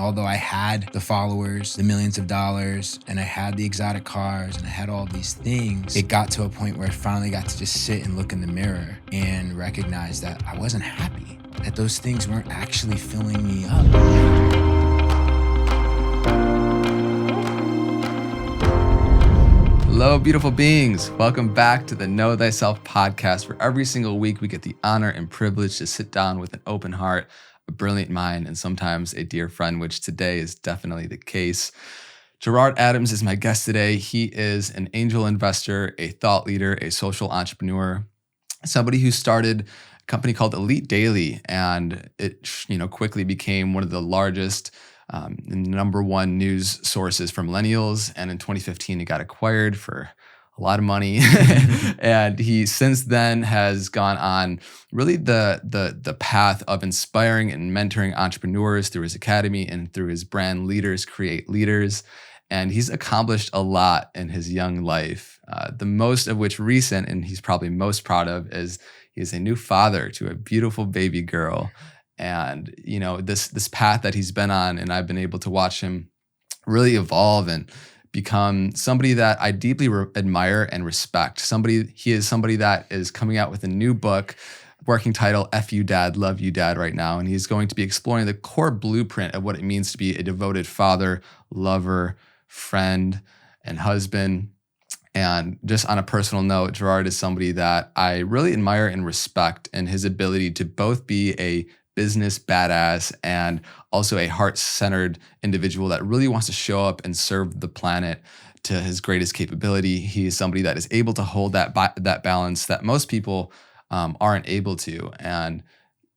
Although I had the followers, the millions of dollars, and I had the exotic cars, and I had all these things, it got to a point where I finally got to just sit and look in the mirror and recognize that I wasn't happy, that those things weren't actually filling me up. Hello, beautiful beings. Welcome back to the Know Thyself podcast, where every single week we get the honor and privilege to sit down with an open heart, a brilliant mind, and sometimes a dear friend, which today is definitely the case. Gerard Adams is my guest today. He is an angel investor, a thought leader, a social entrepreneur, somebody who started a company called Elite Daily, and it quickly became one of the largest number one news sources for millennials. And in 2015, it got acquired for a lot of money. And he since then has gone on really the path of inspiring and mentoring entrepreneurs through his academy and through his brand Leaders Create Leaders. And he's accomplished a lot in his young life, the most of which recent, and he's probably most proud of, is he is a new father to a beautiful baby girl. And, this path that he's been on, and I've been able to watch him really evolve and become somebody that I deeply admire and respect. He is somebody that is coming out with a new book, working title, F You Dad, Love You Dad right now. And he's going to be exploring the core blueprint of what it means to be a devoted father, lover, friend, and husband. And just on a personal note, Gerard is somebody that I really admire and respect, and his ability to both be a business badass and also a heart-centered individual that really wants to show up and serve the planet to his greatest capability. He is somebody that is able to hold that balance that most people aren't able to. And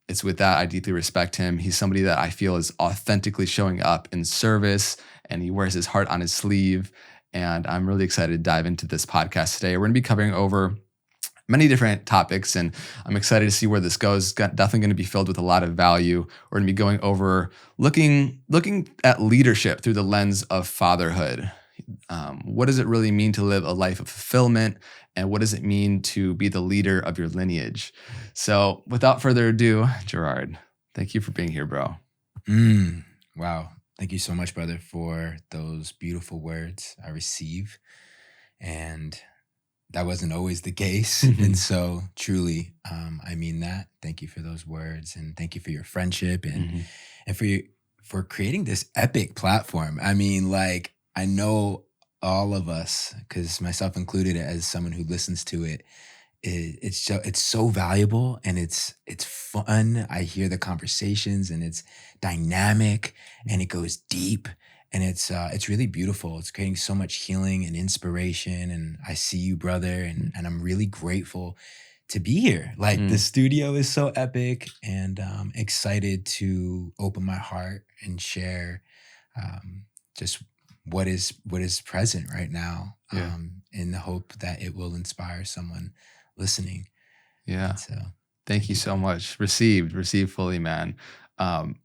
it's with that I deeply respect him. He's somebody that I feel is authentically showing up in service, and he wears his heart on his sleeve. And I'm really excited to dive into this podcast today. We're going to be covering over many different topics, and I'm excited to see where this goes. Definitely going to be filled with a lot of value. We're going to be going over looking at leadership through the lens of fatherhood. What does it really mean to live a life of fulfillment, and what does it mean to be the leader of your lineage? So without further ado, Gerard, thank you for being here, bro. Wow. Thank you so much, brother, for those beautiful words I receive. And that wasn't always the case. And so truly, I mean that. Thank you for those words, and thank you for your friendship and for creating this epic platform. I mean, like, I know all of us, because myself included, as someone who listens to it, it's so valuable, and it's fun. I hear the conversations, and it's dynamic, and it goes deep. And it's really beautiful. It's creating so much healing and inspiration. And I see you, brother, and I'm really grateful to be here. Like, the studio is so epic, and excited to open my heart and share just what is present right now, in the hope that it will inspire someone listening. Yeah. So thank you so much. Received fully, man.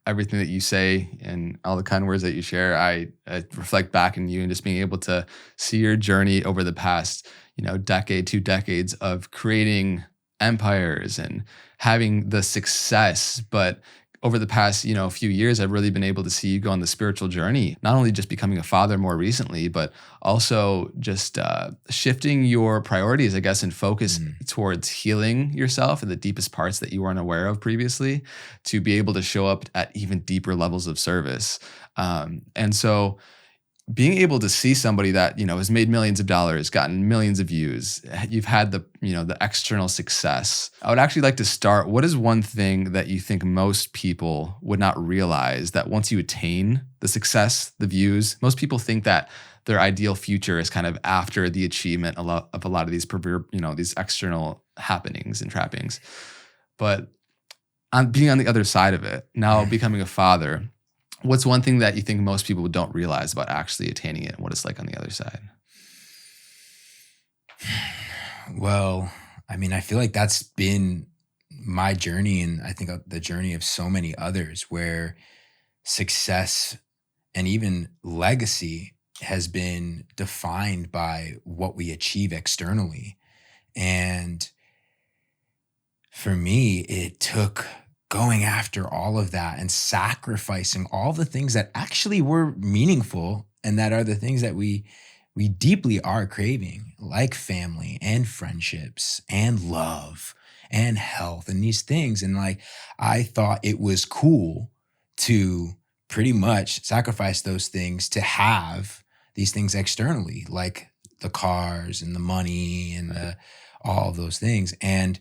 Everything that you say and all the kind words that you share, I reflect back in you, and just being able to see your journey over the past, decade, 2 decades of creating empires and having the success. But over the past, few years, I've really been able to see you go on the spiritual journey, not only just becoming a father more recently, but also just shifting your priorities, I guess, and focus towards healing yourself in the deepest parts that you weren't aware of previously, to be able to show up at even deeper levels of service. And so being able to see somebody that, has made millions of dollars, gotten millions of views, you've had the external success. I would actually like to start, what is one thing that you think most people would not realize, that once you attain the success, the views, most people think that their ideal future is kind of after the achievement of a lot of these, these external happenings and trappings. But being on the other side of it, now becoming a father, what's one thing that you think most people don't realize about actually attaining it, and what it's like on the other side? Well, I mean, I feel like that's been my journey, and I think the journey of so many others, where success and even legacy has been defined by what we achieve externally. And for me, it took going after all of that and sacrificing all the things that actually were meaningful and that are the things that we deeply are craving, like family and friendships and love and health and these things. And like, I thought it was cool to pretty much sacrifice those things to have these things externally, like the cars and the money and all of those things. And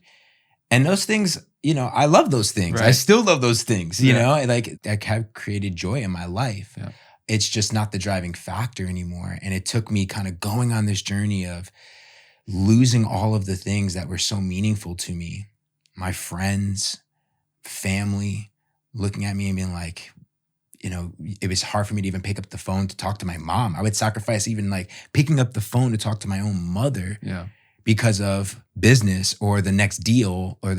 those things, I love those things. I Right. still love those things, Yeah. like that have created joy in my life. Yeah. It's just not the driving factor anymore. And it took me kind of going on this journey of losing all of the things that were so meaningful to me. My friends, family, looking at me and being like, it was hard for me to even pick up the phone to talk to my mom. I would sacrifice even like picking up the phone to talk to my own mother Yeah. because of business or the next deal or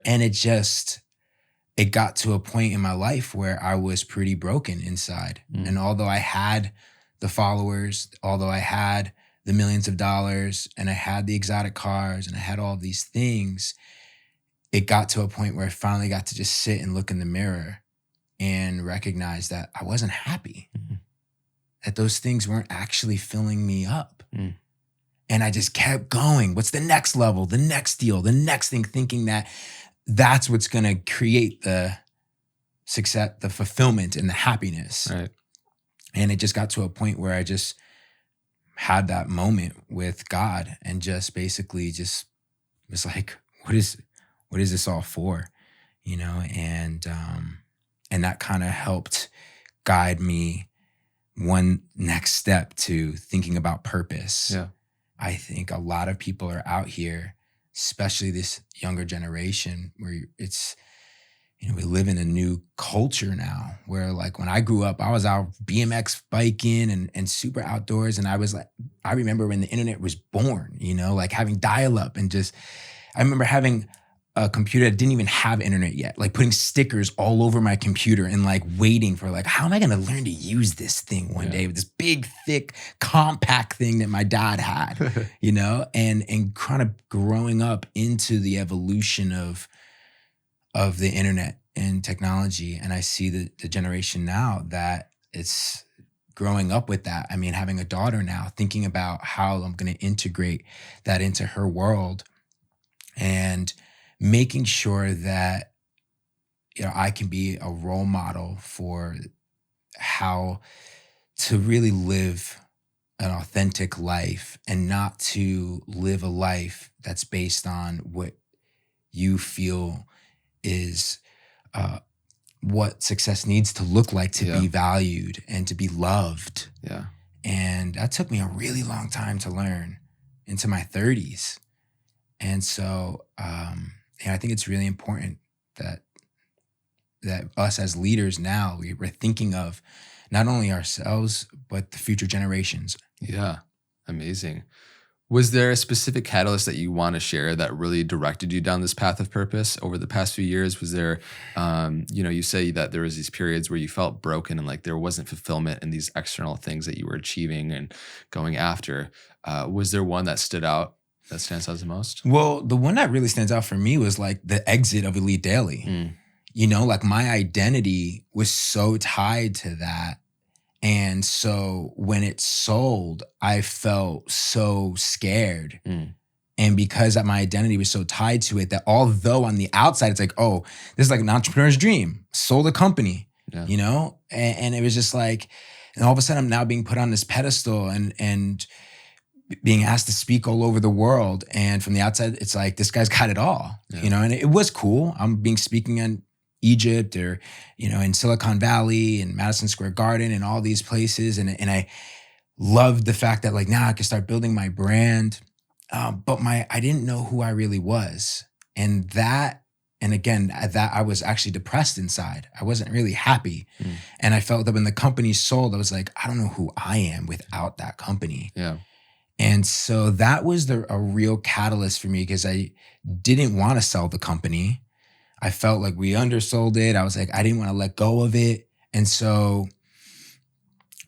and it got to a point in my life where I was pretty broken inside. And although I had the followers, although I had the millions of dollars and I had the exotic cars and I had all these things, it got to a point where I finally got to just sit and look in the mirror and recognize that I wasn't happy, that those things weren't actually filling me up. And I just kept going. What's the next level, the next deal, the next thing, thinking that that's what's going to create the success, the fulfillment, and the happiness. Right. And it just got to a point where I just had that moment with God and just basically just was like, what is this all for? And that kind of helped guide me one next step to thinking about purpose. Yeah. I think a lot of people are out here, especially this younger generation, where it's, we live in a new culture now where like when I grew up, I was out BMX biking and super outdoors. And I remember when the internet was born, like having dial-up and I remember having a computer that didn't even have internet yet, like putting stickers all over my computer and like waiting for like, how am I going to learn to use this thing one day with this big, thick, compact thing that my dad had, and kind of growing up into the evolution of the internet and technology. And I see the generation now that it's growing up with that. I mean, having a daughter now, thinking about how I'm going to integrate that into her world and making sure that I can be a role model for how to really live an authentic life and not to live a life that's based on what you feel is what success needs to look like to be valued and to be loved. Yeah. And that took me a really long time to learn, into my 30s. And so I think it's really important that us as leaders now, we're thinking of not only ourselves, but the future generations. Yeah. Amazing. Was there a specific catalyst that you want to share that really directed you down this path of purpose over the past few years? Was there, you say that there was these periods where you felt broken and like there wasn't fulfillment in these external things that you were achieving and going after. Was there one that stands out the most? Well, the one that really stands out for me was like the exit of Elite Daily. Like my identity was so tied to that. And so when it sold, I felt so scared. And because my identity was so tied to it, that although on the outside, it's like, oh, this is like an entrepreneur's dream, sold a company, and it was just like, and all of a sudden I'm now being put on this pedestal and being asked to speak all over the world. And from the outside, it's like, this guy's got it all, and it was cool. I'm speaking in Egypt or, in Silicon Valley and Madison Square Garden and all these places. And I loved the fact that like, now I can start building my brand. But I didn't know who I really was. And again, I was actually depressed inside. I wasn't really happy. And I felt that when the company sold, I was like, I don't know who I am without that company. Yeah. And so that was a real catalyst for me, because I didn't want to sell the company. I felt like we undersold it. I was like, I didn't want to let go of it. And so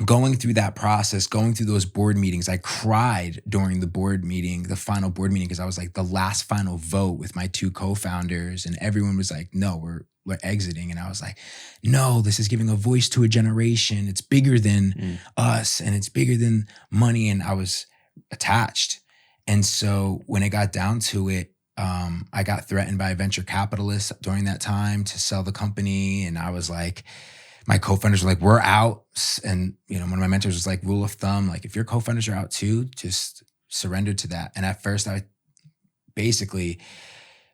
going through that process, going through those board meetings, I cried during the board meeting, the final board meeting, because I was like the last final vote with my two co-founders, and everyone was like, no, we're exiting. And I was like, no, this is giving a voice to a generation. It's bigger than us, and it's bigger than money. And I was attached. And so when it got down to it, I got threatened by a venture capitalist during that time to sell the company. And I was like, my co-founders were like, we're out. And, you know, one of my mentors was like, rule of thumb, like if your co-founders are out too, just surrender to that. And at first I basically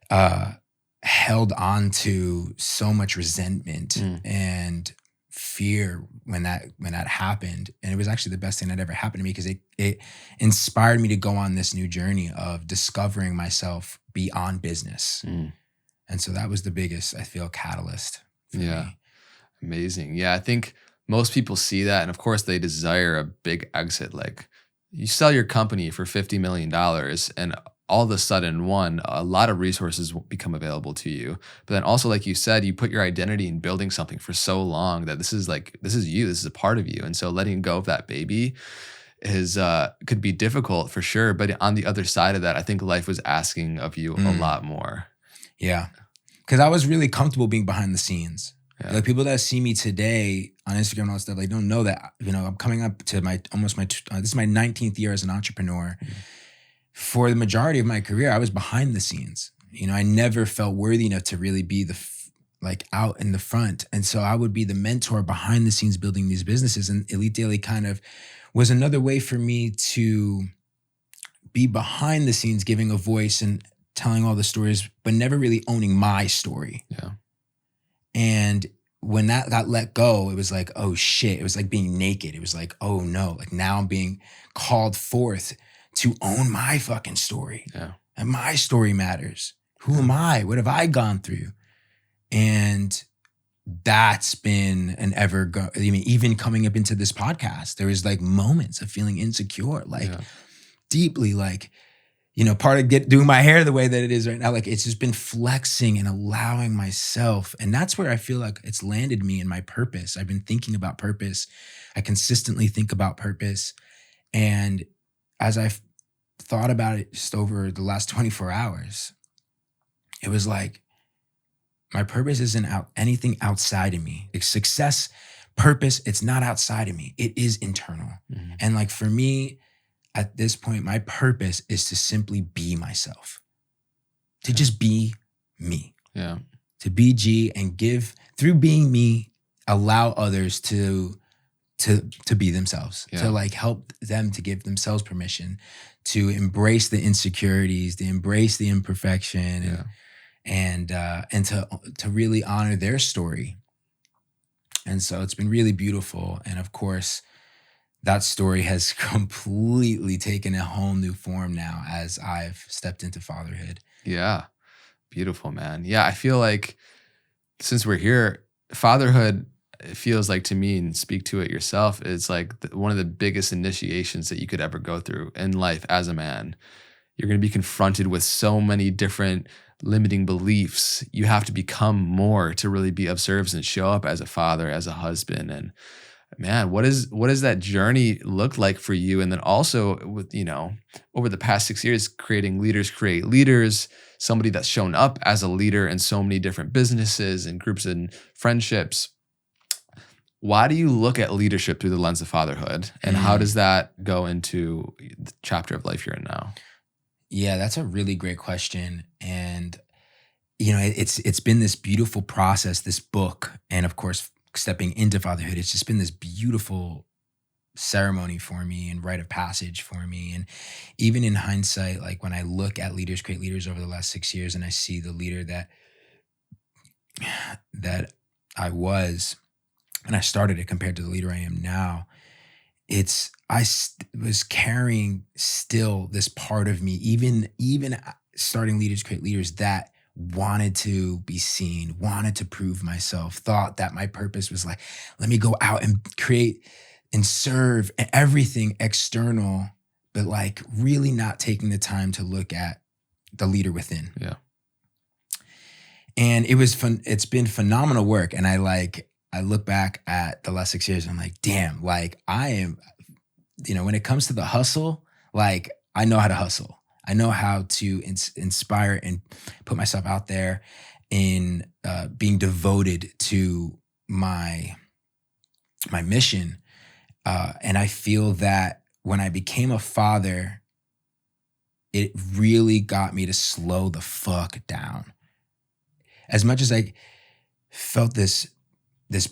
held on to so much resentment and fear when that happened. And it was actually the best thing that ever happened to me, because it inspired me to go on this new journey of discovering myself beyond business. And so that was the biggest, I feel, catalyst for me. Amazing. Yeah, I think most people see that, and of course they desire a big exit. Like you sell your company for $50 million and all of a sudden, a lot of resources become available to you. But then also, like you said, you put your identity in building something for so long that this is you, this is a part of you. And so letting go of that baby could be difficult for sure. But on the other side of that, I think life was asking of you a lot more. Yeah. Because I was really comfortable being behind the scenes. Yeah. Like people that see me today on Instagram and all that stuff, they don't know that, you know, I'm coming up to this is my 19th year as an entrepreneur. For the majority of my career, I was behind the scenes. You know, I never felt worthy enough to really be out in the front. And so I would be the mentor behind the scenes building these businesses. And Elite Daily kind of was another way for me to be behind the scenes, giving a voice and telling all the stories, but never really owning my story. Yeah. And when that got let go, it was like, oh shit. It was like being naked. It was like, oh no, like now I'm being called forth to own my fucking story. Yeah. And my story matters. Who am I? What have I gone through? And that's been even coming up into this podcast, there was like moments of feeling insecure, deeply, like, you know, part of doing my hair the way that it is right now, like it's just been flexing and allowing myself. And that's where I feel like it's landed me in my purpose. I've been thinking about purpose. I consistently think about purpose. And as I've thought about it just over the last 24 hours, it was like, my purpose isn't anything outside of me. It's success, purpose, it's not outside of me. It is internal. And like for me, at this point, my purpose is to simply be myself, to just be me. Yeah. To be G and give, through being me, allow others to be themselves, to like help them to give themselves permission to embrace the insecurities, to embrace the imperfection, and to really honor their story. And so it's been really beautiful. And of course, that story has completely taken a whole new form now as I've stepped into fatherhood. Yeah. Beautiful, man. Yeah. I feel like since we're here, fatherhood, it feels like to me, and speak to it yourself, it's like one of the biggest initiations that you could ever go through in life as a man. You're going to be confronted with so many different limiting beliefs. You have to become more to really be of service and show up as a father, as a husband. And man, what does that journey look like for you? And then also with, you know, over the past 6 years, creating Leaders Create Leaders, somebody that's shown up as a leader in so many different businesses and groups and friendships. Why do you look at leadership through the lens of fatherhood? And how does that go into the chapter of life you're in now? Yeah, that's a really great question. And, you know, it's been this beautiful process, this book, and of course, stepping into fatherhood, it's just been this beautiful ceremony for me and rite of passage for me. And even in hindsight, like when I look at Leaders Create Leaders over the last 6 years and I see the leader that I was, and I started it compared to the leader I am now, I was carrying still this part of me, even starting Leaders Create Leaders, that wanted to be seen, wanted to prove myself, thought that my purpose was like, let me go out and create and serve everything external, but like really not taking the time to look at the leader within. Yeah. And it was fun. It's been phenomenal work. And I look back at the last 6 years, and I'm like, damn, like I am, when it comes to the hustle, like I know how to hustle. I know how to inspire and put myself out there in being devoted to my mission. And I feel that when I became a father, it really got me to slow the fuck down. As much as I felt this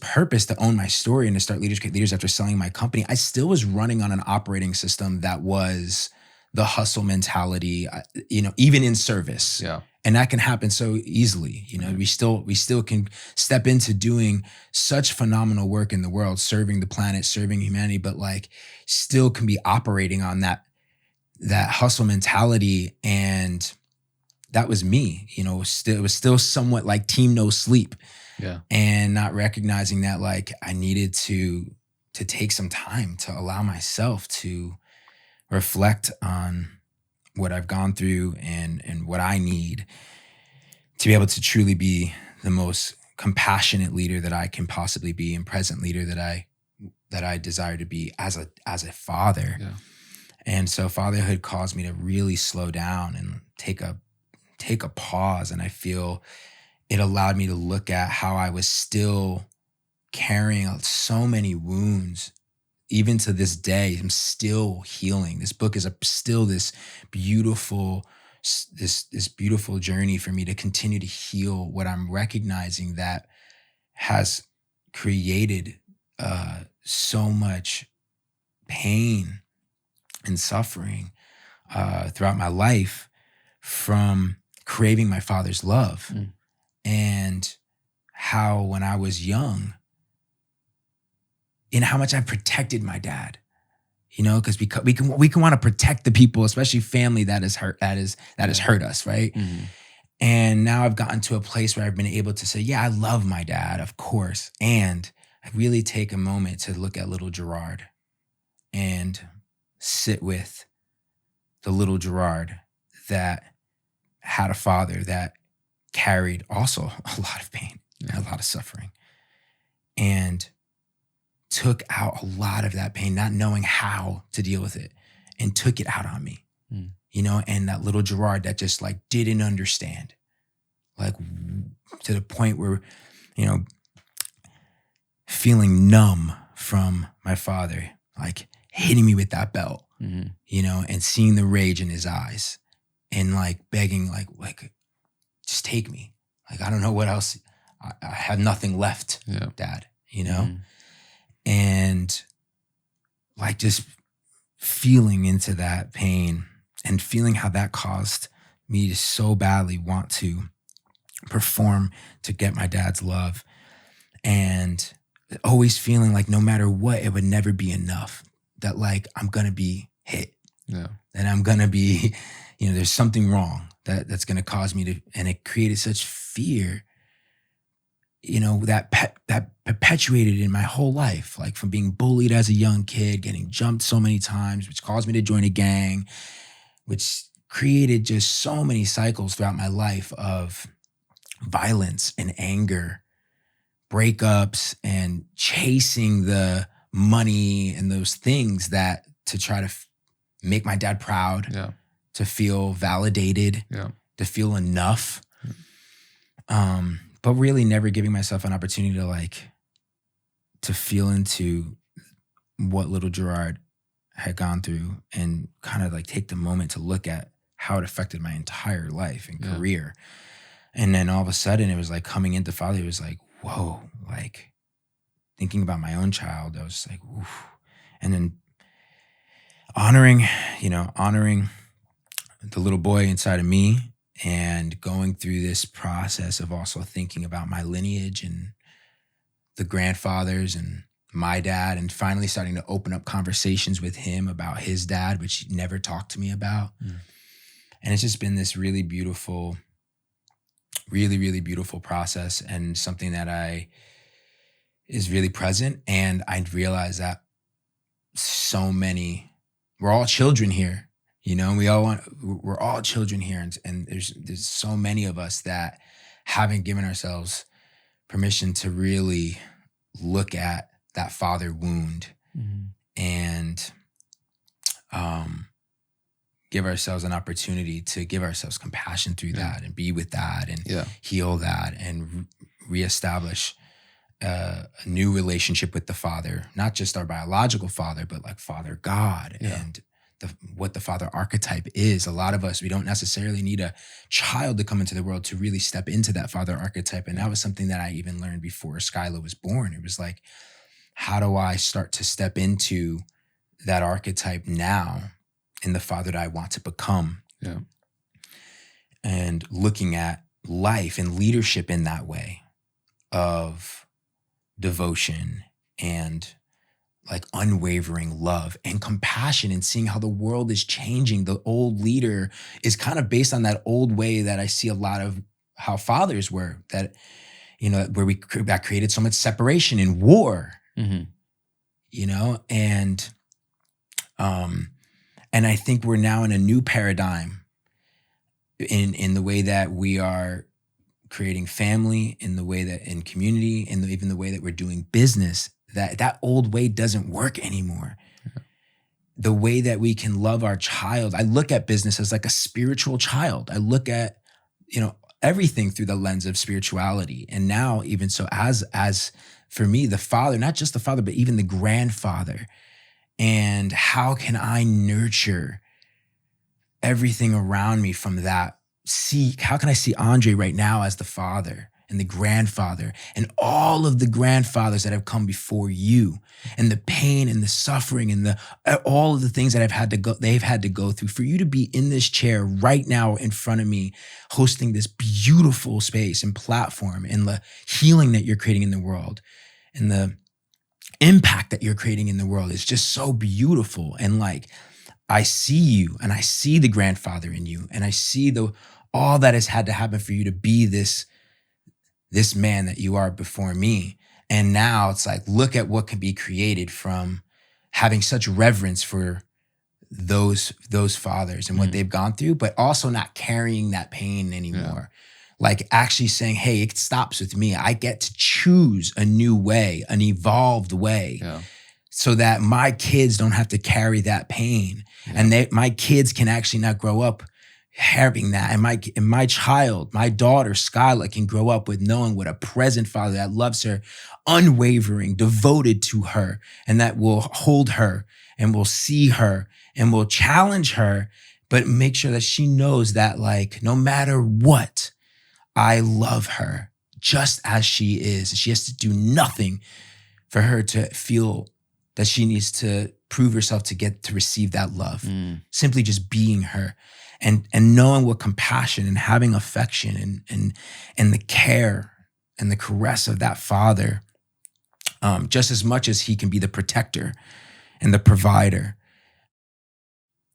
purpose to own my story and to start Leaders Create Leaders after selling my company, I still was running on an operating system that was the hustle mentality, even in service. Yeah. And that can happen so easily. We still can step into doing such phenomenal work in the world, serving the planet, serving humanity, but like still can be operating on that hustle mentality. And that was me, it was still somewhat like team no sleep. Yeah. And not recognizing that like I needed to take some time to allow myself to reflect on what I've gone through and what I need to be able to truly be the most compassionate leader that I can possibly be, and present leader that I desire to be as a father. Yeah. And so fatherhood caused me to really slow down and take a pause. And I feel it allowed me to look at how I was still carrying so many wounds. Even to this day, I'm still healing. This book is still this beautiful journey for me to continue to heal what I'm recognizing that has created so much pain and suffering throughout my life from craving my father's love. And how when I was young, and how much I protected my dad, because we can want to protect the people, especially family that has hurt us, right? Mm-hmm. And now I've gotten to a place where I've been able to say, yeah, I love my dad, of course, and I really take a moment to look at little Gerard and sit with the little Gerard that had a father that carried also a lot of pain and a lot of suffering, and took out a lot of that pain, not knowing how to deal with it, and took it out on me, and that little Gerard that just like didn't understand, like to the point where, feeling numb from my father, like hitting me with that belt, and seeing the rage in his eyes and like begging, like, just take me. Like, I don't know what else. I have nothing left, Dad, and like just feeling into that pain and feeling how that caused me to so badly want to perform to get my dad's love, and always feeling like no matter what, it would never be enough, that like I'm going to be hit, and I'm going to be, there's something wrong that's going to cause me to, and it created such fear, that perpetuated in my whole life, like from being bullied as a young kid, getting jumped so many times, which caused me to join a gang, which created just so many cycles throughout my life of violence and anger, breakups, and chasing the money and those things that to try to make my dad proud, to feel validated, to feel enough. But really never giving myself an opportunity to feel into what little Gerard had gone through, and kind of like take the moment to look at how it affected my entire life and career. And then all of a sudden it was like coming into fatherhood, it was like, whoa, like thinking about my own child, I was like, oof. And then honoring the little boy inside of me, and going through this process of also thinking about my lineage and the grandfathers and my dad, and finally starting to open up conversations with him about his dad, which he never talked to me about. And it's just been this really beautiful, really, really beautiful process, and something that is really present. And I realized that we're all children here. We're all children here, and there's so many of us that haven't given ourselves permission to really look at that father wound and give ourselves an opportunity to give ourselves compassion through that and be with that and heal that and reestablish a new relationship with the Father, not just our biological father, but like Father God and what the father archetype is. A lot of us, we don't necessarily need a child to come into the world to really step into that father archetype. And that was something that I even learned before Skyla was born. It was like, how do I start to step into that archetype now in the father that I want to become? Yeah. And looking at life and leadership in that way of devotion and like unwavering love and compassion, and seeing how the world is changing. The old leader is kind of based on that old way that I see a lot of how fathers were, that, you know, where that created so much separation and war, you know, and I think we're now in a new paradigm in the way that we are creating family, in the way that in community, and even the way that we're doing business. That old way doesn't work anymore. The way that we can love our child, I look at business as like a spiritual child. I look at, you know, everything through the lens of spirituality. And now even so, as for me, the father, not just the father, but even the grandfather. And how can I nurture everything around me from that? How can I see Andre right now as the father and the grandfather and all of the grandfathers that have come before you, and the pain and the suffering and all of the things that they've had to go through, for you to be in this chair right now in front of me, hosting this beautiful space and platform, and the healing that you're creating in the world and the impact that you're creating in the world is just so beautiful. And like, I see you and I see the grandfather in you, and I see all that has had to happen for you to be this man that you are before me. And now it's like, look at what can be created from having such reverence for those fathers and what they've gone through, but also not carrying that pain anymore. Like actually saying, hey, it stops with me. I get to choose a new way, an evolved way, so that my kids don't have to carry that pain. And my kids can actually not grow up having that. And my child, my daughter, Skyla, can grow up with knowing what a present father that loves her, unwavering, devoted to her, and that will hold her and will see her and will challenge her, but make sure that she knows that, like, no matter what, I love her just as she is. She has to do nothing for her to feel that she needs to prove herself to get to receive that love. Simply just being her. And knowing what compassion and having affection and the care and the caress of that father, just as much as he can be the protector and the provider.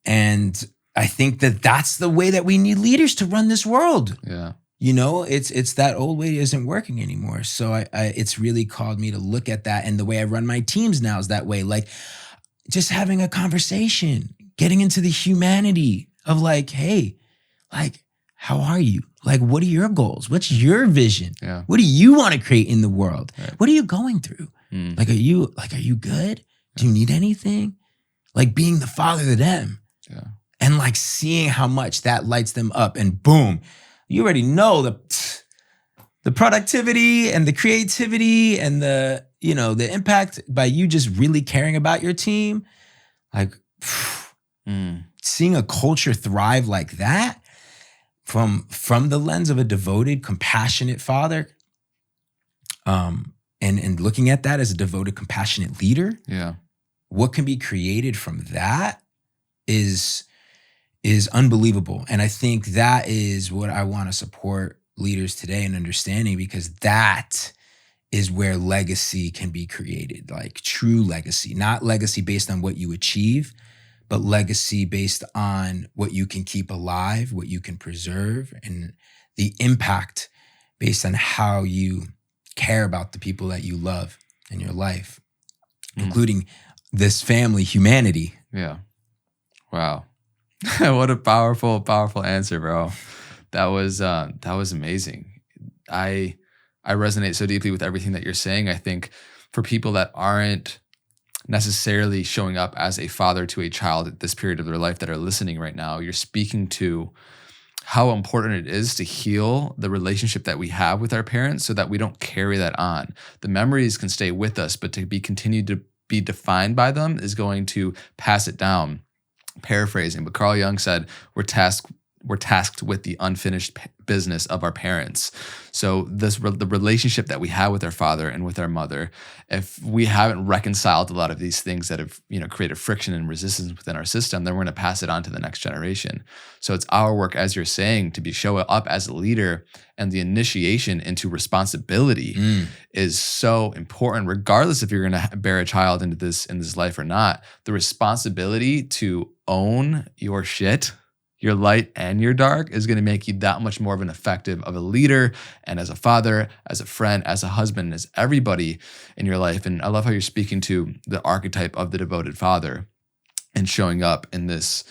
And I think that that's the way that we need leaders to run this world. Yeah. You know, it's that old way isn't working anymore. So it's really called me to look at that. And the way I run my teams now is that way. Like, just having a conversation, getting into the humanity of like, hey, like, how are you? Like, what are your goals? What's your vision? Yeah. What do you want to create in the world? Right. What are you going through? Like, are you good? Do you need anything? Like, being the father to them. Yeah. And like seeing how much that lights them up, and boom, you already know the productivity and the creativity and the impact by you just really caring about your team. Like, seeing a culture thrive like that from the lens of a devoted, compassionate father, and looking at that as a devoted, compassionate leader. Yeah. What can be created from that is unbelievable. And I think that is what I want to support leaders today in understanding, because that is where legacy can be created, like true legacy, not legacy based on what you achieve, but legacy based on what you can keep alive, what you can preserve, and the impact based on how you care about the people that you love in your life, including this family, humanity. Yeah. Wow. What a powerful, powerful answer, bro. That was amazing. I resonate so deeply with everything that you're saying. I think for people that aren't necessarily showing up as a father to a child at this period of their life that are listening right now, you're speaking to how important it is to heal the relationship that we have with our parents so that we don't carry that on. The memories can stay with us, but to be continued to be defined by them is going to pass it down. Paraphrasing, but Carl Jung said, we're tasked with the unfinished business of our parents. So the relationship that we have with our father and with our mother, if we haven't reconciled a lot of these things that have created friction and resistance within our system, then we're going to pass it on to the next generation. So it's our work, as you're saying, to show up as a leader, and the initiation into responsibility is so important, regardless if you're going to bear a child into this in this life or not. The responsibility to own your shit, your light and your dark, is going to make you that much more of an effective of a leader, and as a father, as a friend, as a husband, as everybody in your life. And I love how you're speaking to the archetype of the devoted father and showing up in this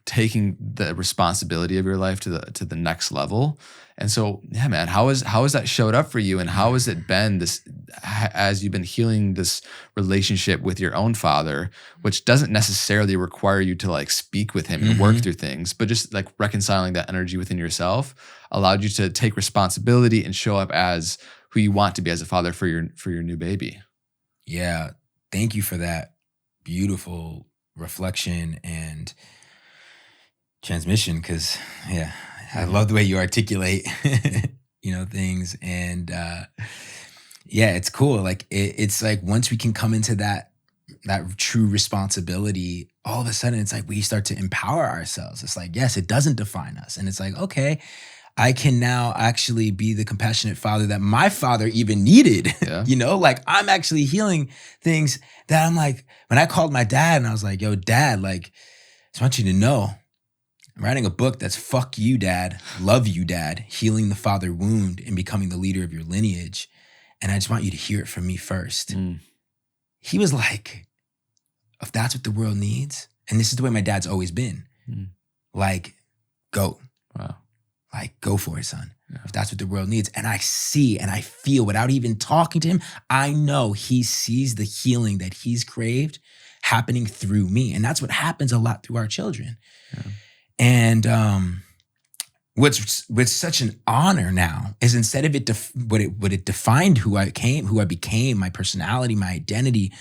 taking the responsibility of your life to the next level. And so, yeah, man, how has that showed up for you, and how has it been this as you've been healing this relationship with your own father, which doesn't necessarily require you to like speak with him and work through things, but just like reconciling that energy within yourself allowed you to take responsibility and show up as who you want to be as a father for your new baby. Yeah, thank you for that beautiful reflection and transmission, because I love the way you articulate things. And it's cool. Like it's like once we can come into that true responsibility, all of a sudden it's like we start to empower ourselves. It's like, yes, it doesn't define us. And it's like, okay, I can now actually be the compassionate father that my father even needed. Yeah. Like I'm actually healing things that I'm like, when I called my dad and I was like, yo, dad, like, I just want you to know, I'm writing a book that's fuck you, dad, love you, dad, healing the father wound and becoming the leader of your lineage. And I just want you to hear it from me first. He was like, if that's what the world needs, and this is the way my dad's always been, like, go. Wow. Like, go for it, son. Yeah. If that's what the world needs. And I see and I feel, without even talking to him, I know he sees the healing that he's craved happening through me. And that's what happens a lot through our children. Yeah. And what's such an honor now is, instead of what it defined who I became, my personality, my identity,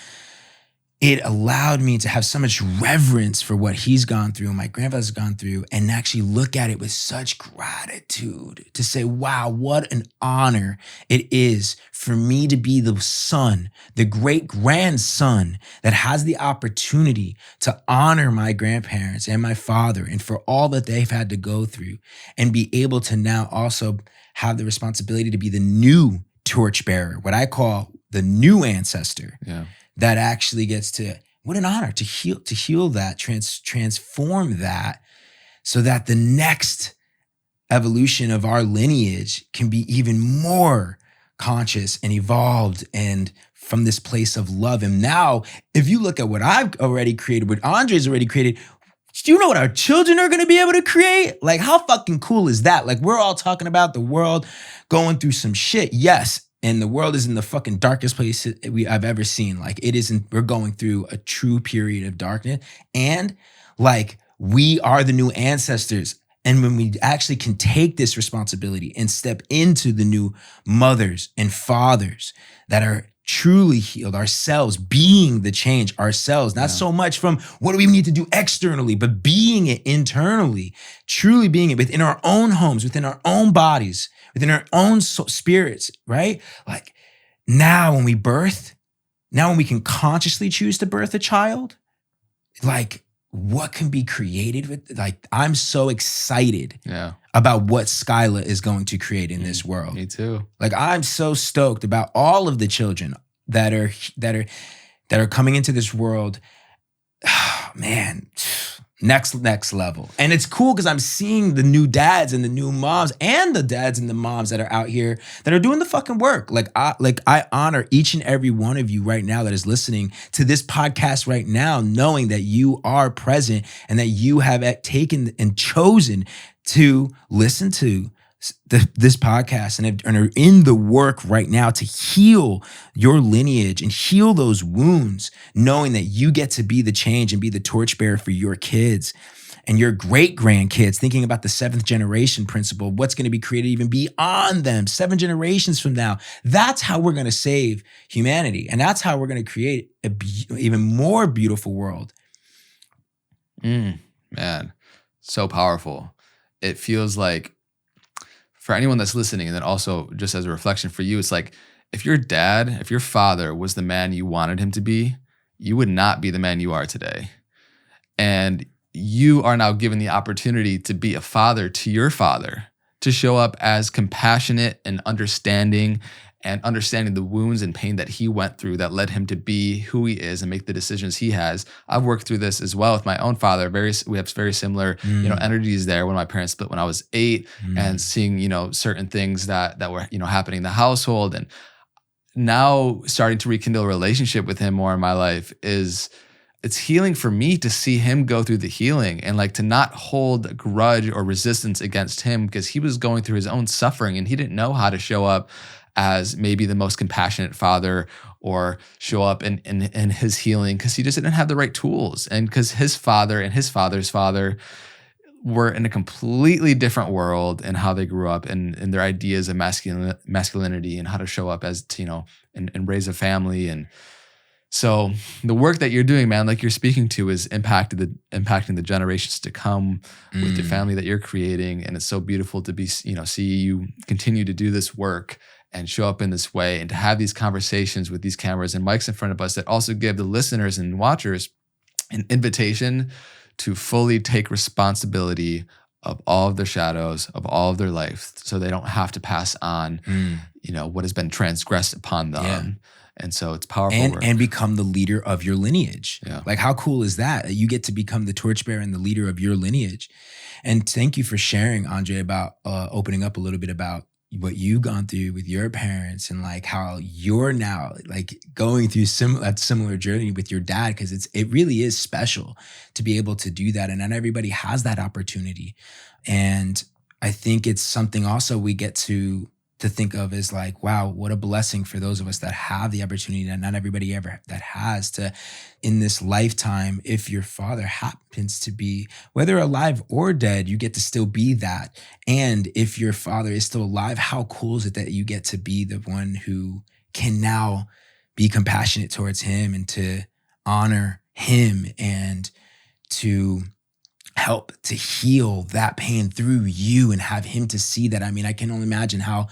it allowed me to have so much reverence for what he's gone through, my grandfather's gone through, and actually look at it with such gratitude to say, wow, what an honor it is for me to be the son, the great grandson that has the opportunity to honor my grandparents and my father and for all that they've had to go through, and be able to now also have the responsibility to be the new torchbearer, what I call the new ancestor. Yeah. That actually gets to, what an honor to heal that, transform that, so that the next evolution of our lineage can be even more conscious and evolved, and from this place of love. And now, if you look at what I've already created, what Andre's already created, do you know what our children are going to be able to create? Like, how fucking cool is that? Like, we're all talking about the world going through some shit. Yes. And the world is in the fucking darkest place I've ever seen. Like, we're going through a true period of darkness. And like, we are the new ancestors. And when we actually can take this responsibility and step into the new mothers and fathers that are truly healed, ourselves, being the change ourselves, not so much from what do we need to do externally, but being it internally, truly being it within our own homes, within our own bodies, within our own spirits, right? Like, now when we can consciously choose to birth a child, like, what can be created with, like, I'm so excited about what Skyla is going to create in this world. Me too. Like, I'm so stoked about all of the children that are coming into this world. Oh, man, next level. And it's cool because I'm seeing the new dads and the new moms and the dads and the moms that are out here that are doing the fucking work. Like I honor each and every one of you right now that is listening to this podcast right now, knowing that you are present and that you have taken and chosen to listen to this podcast and are in the work right now to heal your lineage and heal those wounds, knowing that you get to be the change and be the torchbearer for your kids and your great grandkids, thinking about the 7th generation principle, what's going to be created even beyond them, 7 generations from now. That's how we're going to save humanity. And that's how we're going to create a even more beautiful world. Man, so powerful. It feels like, for anyone that's listening, and then also just as a reflection for you, it's like, if your father was the man you wanted him to be, you would not be the man you are today. And you are now given the opportunity to be a father to your father, to show up as compassionate and understanding the wounds and pain that he went through that led him to be who he is and make the decisions he has. I've worked through this as well with my own father. We have very similar, energies there. When my parents split when I was 8, and seeing, certain things that were, happening in the household, and now starting to rekindle a relationship with him more in my life it's healing for me to see him go through the healing, and like to not hold a grudge or resistance against him, because he was going through his own suffering and he didn't know how to show up as maybe the most compassionate father, or show up in his healing, because he just didn't have the right tools. And because his father and his father's father were in a completely different world, and how they grew up, and their ideas of masculinity and how to show up as, and raise a family. And so the work that you're doing, man, like you're speaking to, is impacting the generations to come with your family that you're creating. And it's so beautiful to be, see you continue to do this work and show up in this way, and to have these conversations with these cameras and mics in front of us that also give the listeners and watchers an invitation to fully take responsibility of all of their shadows, of all of their life, so they don't have to pass on, what has been transgressed upon them. Yeah. And so it's powerful work. And become the leader of your lineage. Yeah. Like, how cool is that? You get to become the torchbearer and the leader of your lineage. And thank you for sharing, Andre, about opening up a little bit about what you've gone through with your parents, and like how you're now like going through that similar journey with your dad, because it really is special to be able to do that. And not everybody has that opportunity. And I think it's something also we get to think of as like, wow, what a blessing for those of us that have the opportunity that not everybody ever that has to, in this lifetime, if your father happens to be, whether alive or dead, you get to still be that. And if your father is still alive, how cool is it that you get to be the one who can now be compassionate towards him, and to honor him, and to help to heal that pain through you, and have him to see that. I mean, I can only imagine how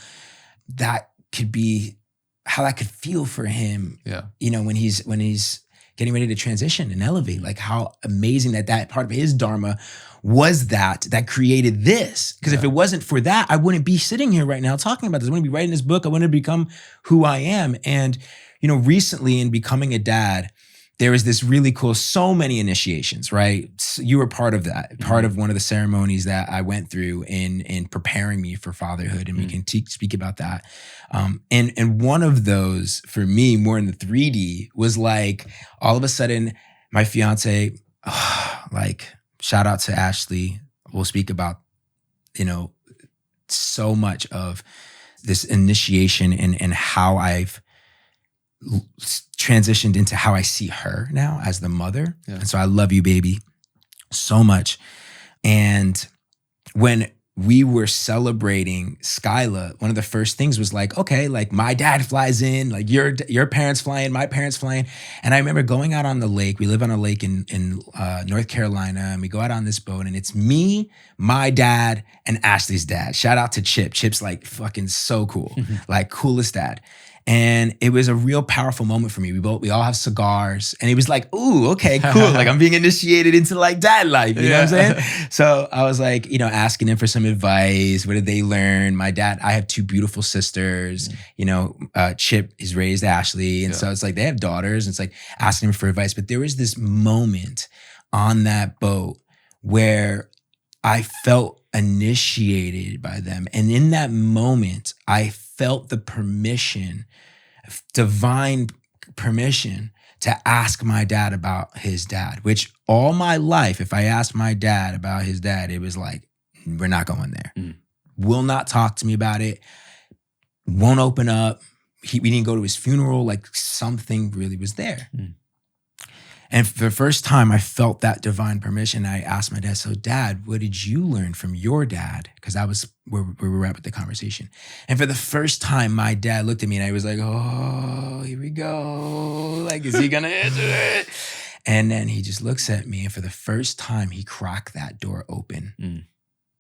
that could feel for him. Yeah. When he's getting ready to transition and elevate, like how amazing that part of his dharma was that created this. Because if it wasn't for that, I wouldn't be sitting here right now talking about this. I wouldn't be writing this book. I wouldn't have become who I am. And, recently in becoming a dad, there was this really cool, so many initiations, right? So you were part of that, part of one of the ceremonies that I went through in preparing me for fatherhood, and we can speak about that. And one of those, for me, more in the 3D, was like, all of a sudden, my fiance, like, shout out to Ashley, we'll speak about, so much of this initiation and how I've transitioned into how I see her now as the mother. Yeah. And so I love you, baby, so much. And when we were celebrating Skyla, one of the first things was like, okay, like my dad flies in, like your parents fly in, my parents fly in. And I remember going out on the lake. We live on a lake in North Carolina, and we go out on this boat, and it's me, my dad, and Ashley's dad. Shout out to Chip. Chip's like fucking so cool, like coolest dad. And it was a real powerful moment for me. We all have cigars, and it was like, ooh, okay, cool. Like I'm being initiated into like dad life, you know what I'm saying? So I was like, asking him for some advice. What did they learn? My dad, I have 2 beautiful sisters. Chip is raised Ashley. And so it's like, they have daughters, and it's like asking him for advice. But there was this moment on that boat where I felt initiated by them. And in that moment, I felt the permission, divine permission, to ask my dad about his dad, which all my life, if I asked my dad about his dad, it was like, we're not going there. will not talk to me about it, won't open up. We didn't go to his funeral. Like something really was there. Mm. And for the first time, I felt that divine permission. I asked my dad, so Dad, what did you learn from your dad? Because that was where we were at with the conversation. And for the first time, my dad looked at me and I was like, oh, here we go. Like, is he going to answer it? And then he just looks at me. And for the first time, he cracked that door open.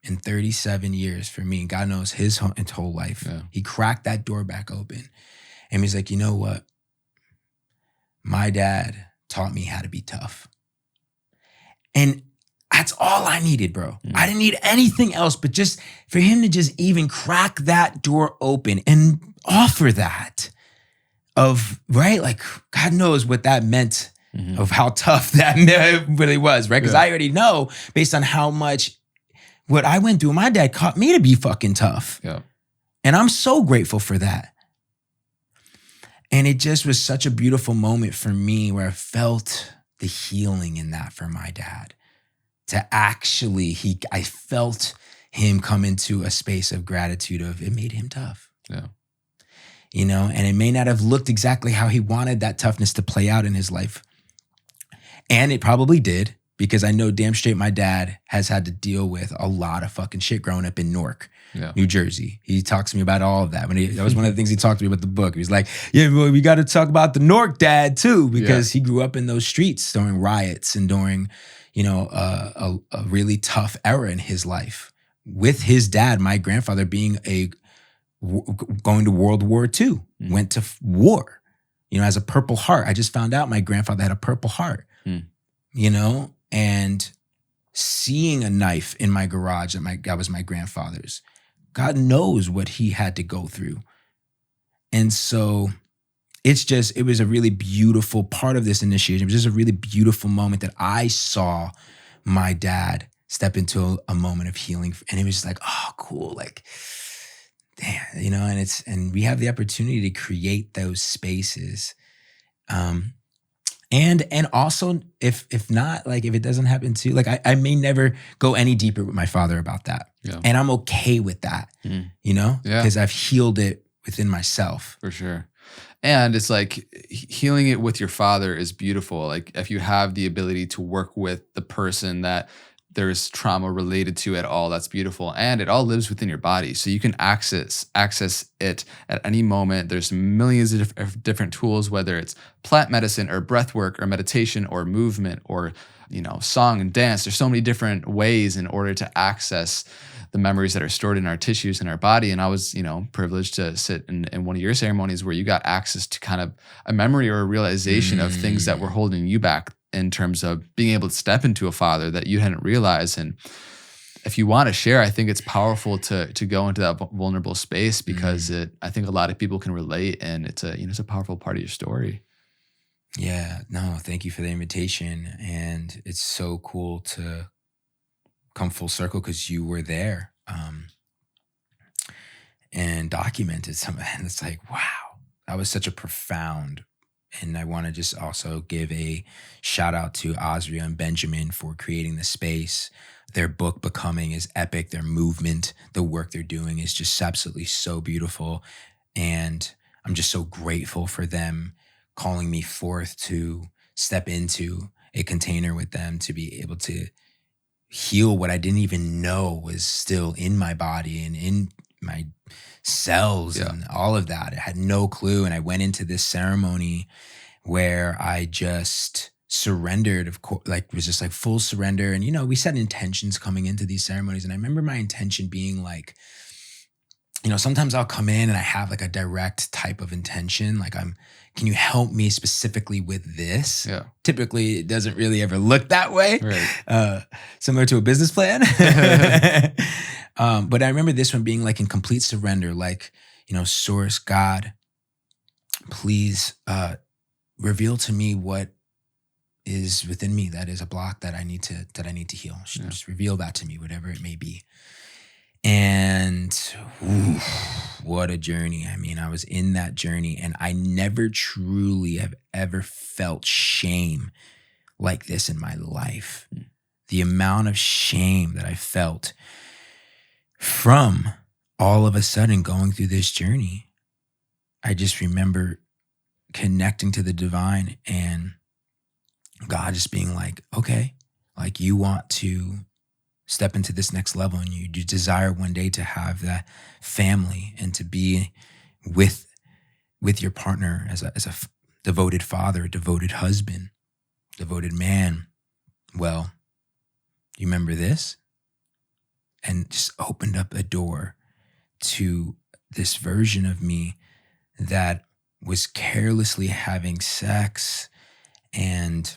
In 37 years for me, and God knows his whole life. Yeah. He cracked that door back open. And he's like, you know what? My dad taught me how to be tough. And that's all I needed, bro. I didn't need anything else, but just for him to just even crack that door open and offer that of, right? Like, God knows what that meant of how tough that really was, right? Because I already know based on how much what I went through, my dad taught me to be fucking tough. Yeah. And I'm so grateful for that. And it just was such a beautiful moment for me where I felt the healing in that for my dad. To actually, I felt him come into a space of gratitude of it made him tough. Yeah. You know, and it may not have looked exactly how he wanted that toughness to play out in his life. And it probably did, because I know damn straight my dad has had to deal with a lot of fucking shit growing up in Newark. Yeah. New Jersey. He talks to me about all of that. That was one of the things he talked to me about the book. He was like, yeah, well, we got to talk about the Newark dad too, because he grew up in those streets during riots and during, you know, a really tough era in his life. With his dad, my grandfather being going to World War II, went to war, you know, as a Purple Heart. I just found out my grandfather had a Purple Heart, you know, and seeing a knife in my garage that was my grandfather's. God knows what he had to go through. And so it was a really beautiful part of this initiation. It was just a really beautiful moment that I saw my dad step into a moment of healing. And it was just like, oh, cool. Like, damn, you know, and we have the opportunity to create those spaces. And also, if not, like, if it doesn't happen too, like, I may never go any deeper with my father about that. Yeah. And I'm okay with that, you know, because I've healed it within myself. For sure. And it's like healing it with your father is beautiful. Like, if you have the ability to work with the person that there's trauma related to at all, that's beautiful. And it all lives within your body. So you can access it at any moment. There's millions of different tools, whether it's plant medicine or breath work or meditation or movement or, you know, song and dance. There's so many different ways in order to access the memories that are stored in our tissues in our body. And I was, you know, privileged to sit in one of your ceremonies where you got access to kind of a memory or a realization of things that were holding you back in terms of being able to step into a father that you hadn't realized. And if you want to share, I think it's powerful to go into that vulnerable space, because I think a lot of people can relate, and it's a powerful part of your story. Yeah, no, thank you for the invitation. And it's so cool to come full circle because you were there and documented some of that. And it's like, wow, that was such a profound. And I want to just also give a shout out to Azria and Benjamin for creating the space. Their book, Becoming, is epic. Their movement, the work they're doing is just absolutely so beautiful. And I'm just so grateful for them calling me forth to step into a container with them to be able to heal what I didn't even know was still in my body and in my cells and all of that. I had no clue. And I went into this ceremony where I just surrendered, of course, like, was just like full surrender. And, you know, we set intentions coming into these ceremonies. And I remember my intention being like, you know, sometimes I'll come in and I have like a direct type of intention. Like, can you help me specifically with this? Yeah. Typically, it doesn't really ever look that way. Right. Similar to a business plan. But I remember this one being like in complete surrender, like, you know, Source, God, please reveal to me what is within me that is a block that I need to heal. Just reveal that to me, whatever it may be. And what a journey. I mean, I was in that journey, and I never truly have ever felt shame like this in my life. The amount of shame that I felt from all of a sudden going through this journey, I just remember connecting to the divine and God just being like, okay, like you want to step into this next level and you desire one day to have that family and to be with your partner as a devoted father, a devoted husband, devoted man. Well, you remember this? And just opened up a door to this version of me that was carelessly having sex and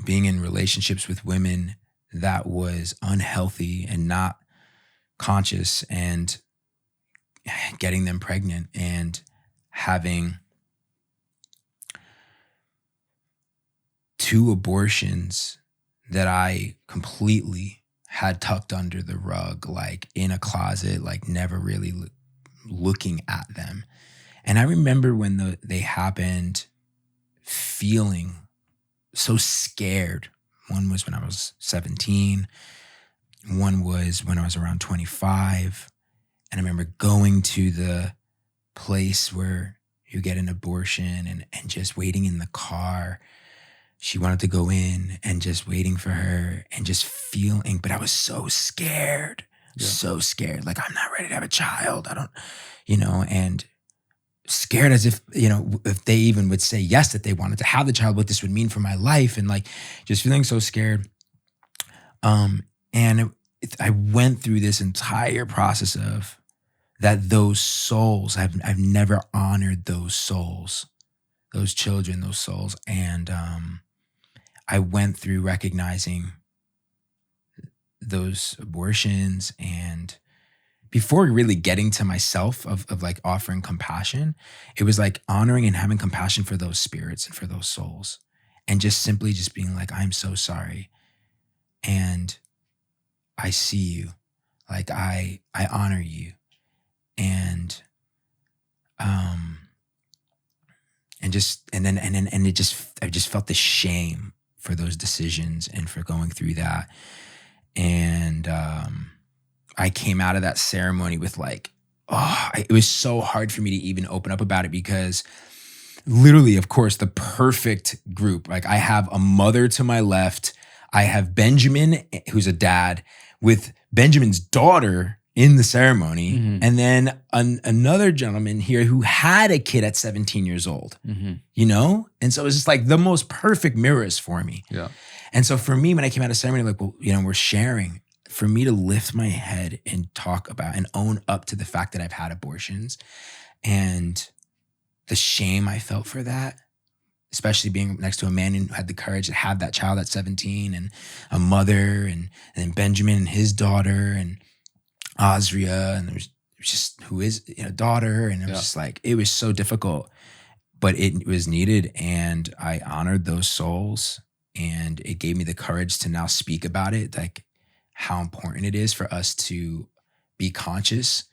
being in relationships with women that was unhealthy and not conscious, and getting them pregnant and having 2 abortions that I completely had tucked under the rug, like in a closet, like never really looking at them. And I remember when they happened, feeling so scared. One was when I was 17. One was when I was around 25. And I remember going to the place where you get an abortion and just waiting in the car. She wanted to go in and just waiting for her and just feeling, but I was so scared, so scared. Like, I'm not ready to have a child. I don't, and scared as if, if they even would say yes, that they wanted to have the child, what this would mean for my life. And like, just feeling so scared. And I went through this entire process of that those souls, I've never honored those souls, those children, those souls. And I went through recognizing those abortions, and before really getting to myself of like offering compassion, it was like honoring and having compassion for those spirits and for those souls, and just simply just being like, I'm so sorry. And I see you, like I honor you. And I just felt the shame for those decisions and for going through that. And I came out of that ceremony with like, it was so hard for me to even open up about it, because literally, of course, the perfect group. Like, I have a mother to my left. I have Benjamin, who's a dad, with Benjamin's daughter in the ceremony. Mm-hmm. And then another gentleman here who had a kid at 17 years old, And so it was just like the most perfect mirrors for me. Yeah. And so for me, when I came out of ceremony, like, well, we're sharing, for me to lift my head and talk about and own up to the fact that I've had abortions and the shame I felt for that, especially being next to a man who had the courage to have that child at 17, and a mother, and then Benjamin and his daughter, and Azria, and there was just who is daughter, and it was just like, it was so difficult, but it was needed, and I honored those souls, and it gave me the courage to now speak about it, like how important it is for us to be conscious.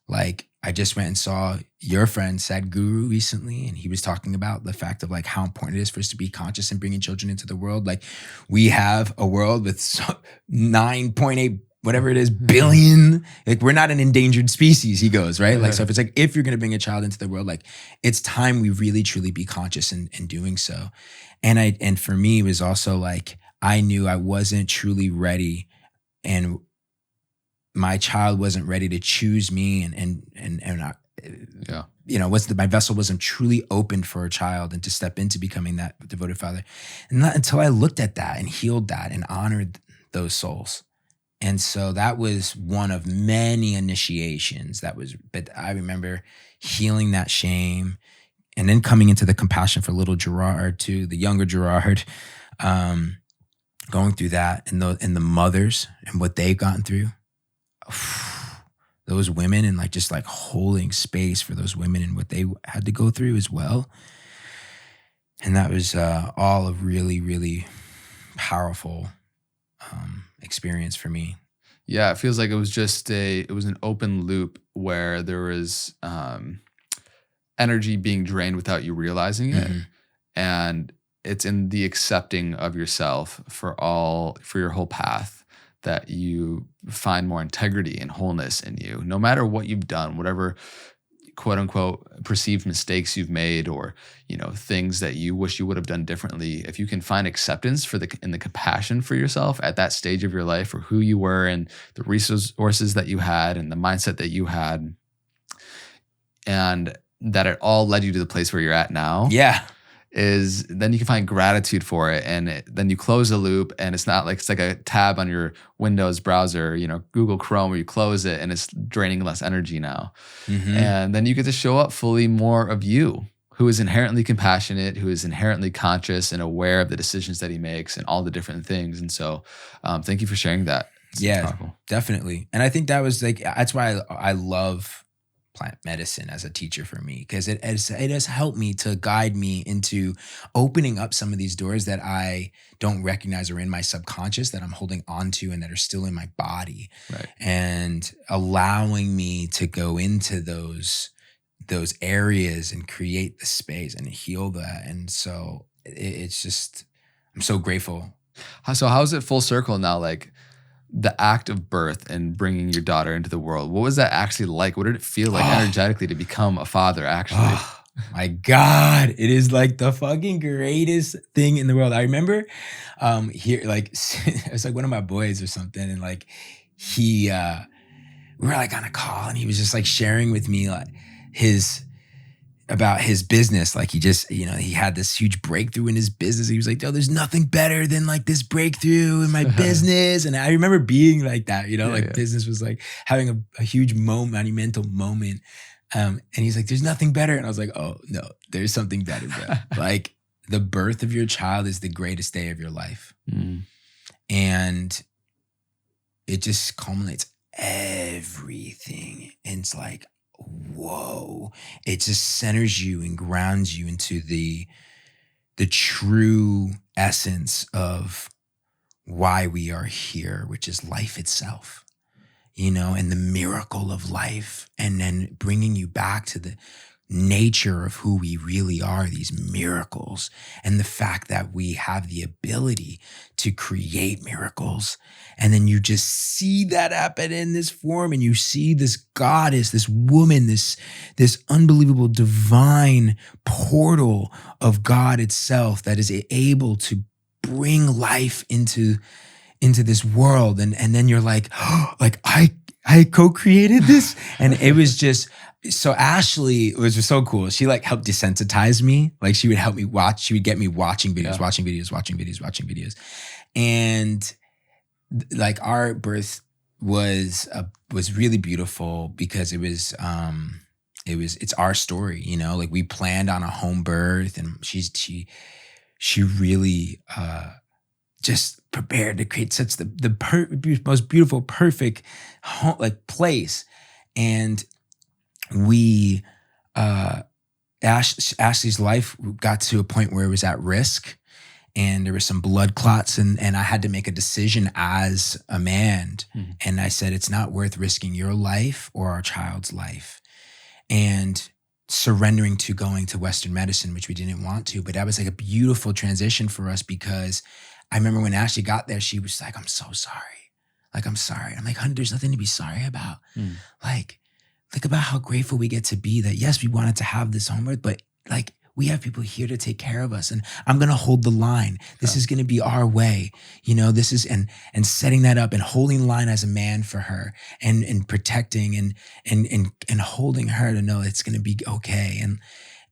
Like, I just went and saw your friend Sadhguru recently, and he was talking about the fact of like how important it is for us to be conscious in bringing children into the world. Like, we have a world with 9.8 whatever it is, billion, like we're not an endangered species, he goes, right? Like, so if it's like, if you're going to bring a child into the world, like it's time we really truly be conscious in doing so. And for me, it was also like, I knew I wasn't truly ready, and my child wasn't ready to choose me, my vessel wasn't truly opened for a child and to step into becoming that devoted father. And not until I looked at that and healed that and honored those souls. And so that was one of many initiations but I remember healing that shame, and then coming into the compassion for little Gerard too, the younger Gerard, going through that, and the mothers and what they've gotten through. Those women, and like just like holding space for those women and what they had to go through as well. And that was all a really, really powerful experience for me. Yeah, it feels like it was an open loop where there was energy being drained without you realizing it. Mm-hmm. And it's in the accepting of yourself for your whole path that you find more integrity and wholeness in you, no matter what you've done, whatever quote unquote perceived mistakes you've made, or things that you wish you would have done differently. If you can find acceptance for the compassion for yourself at that stage of your life, for who you were and the resources that you had and the mindset that you had, and that it all led you to the place where you're at now. Yeah. Is then you can find gratitude for it, and then you close the loop, and it's not like it's like a tab on your Windows browser, Google Chrome, where you close it and it's draining less energy now. Mm-hmm. And then you get to show up fully more of you, who is inherently compassionate, who is inherently conscious and aware of the decisions that he makes and all the different things. And so thank you for sharing that. It's powerful. Definitely. And I think that was that's why I love plant medicine as a teacher for me, because it has helped me to guide me into opening up some of these doors that I don't recognize are in my subconscious, that I'm holding on to and that are still in my body. Right. And allowing me to go into those areas and create the space and heal that. And so it's just, I'm so grateful. So how is it full circle now? Like, the act of birth and bringing your daughter into the world, what was that actually like? What did it feel like energetically to become a father, actually? Oh, my God. It is like the fucking greatest thing in the world. I remember here, like, it was like one of my boys or something. And like, we were like on a call and he was just like sharing with me like about his business. Like he just, he had this huge breakthrough in his business. He was like, "Oh, there's nothing better than like this breakthrough in my business." And I remember being like that, business was like having a huge monumental moment. And he's like, "There's nothing better." And I was like, "Oh no, there's something better, bro." Like the birth of your child is the greatest day of your life. Mm. And it just culminates everything. And it's like, whoa, it just centers you and grounds you into the true essence of why we are here, which is life itself, and the miracle of life, and then bringing you back to the nature of who we really are, these miracles, and the fact that we have the ability to create miracles. And then you just see that happen in this form, and you see this goddess, this woman, this unbelievable divine portal of God itself that is able to bring life into this world. And then you're like, oh, like I co-created this. And it was just, so Ashley was just so cool. She like helped desensitize me. Like she would help me watch. She would get me watching videos, watching videos. And like our birth was really beautiful because it's our story, like we planned on a home birth, and she really just prepared to create such the most beautiful, perfect home, like place. And we, Ashley's life got to a point where it was at risk, and there were some blood clots, and I had to make a decision as a man. Mm-hmm. And I said, it's not worth risking your life or our child's life, and surrendering to going to Western medicine, which we didn't want to. But that was like a beautiful transition for us, because I remember when Ashley got there, she was like, "I'm so sorry. Like, I'm sorry." I'm like, "Honey, there's nothing to be sorry about." Mm. Like, think about how grateful we get to be that, yes, we wanted to have this home birth, but like we have people here to take care of us, and I'm going to hold the line. This is going to be our way. This is, and setting that up and holding the line as a man for her, and protecting and holding her to know it's going to be okay.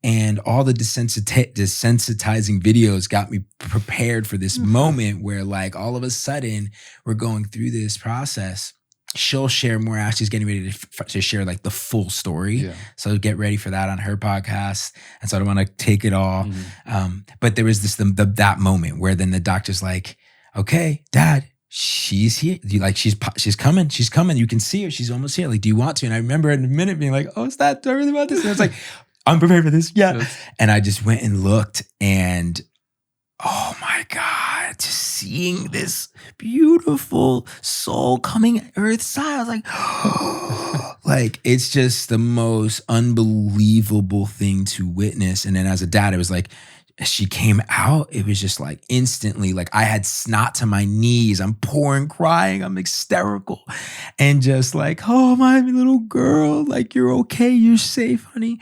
And all the desensitizing videos got me prepared for this moment where like all of a sudden we're going through this process. She'll share more. Ashley's getting ready to share like the full story. Yeah. So get ready for that on her podcast. And so I don't want to take it all. Mm-hmm. But there was that moment where then the doctor's like, "Okay, Dad, she's here. She's coming. She's coming. You can see her. She's almost here. Like, do you want to?" And I remember in a minute being like, "Oh, is that, do I really want this?" And I was like, "I'm prepared for this." Yeah. Yes. And I just went and looked, and oh my God, just seeing this beautiful soul coming earth side. I was like, oh, like, it's just the most unbelievable thing to witness. And then as a dad, it was like, as she came out, it was just like instantly, like I had snot to my knees. I'm pouring, crying. I'm hysterical. And just like, oh, my little girl, like, you're okay. You're safe, honey.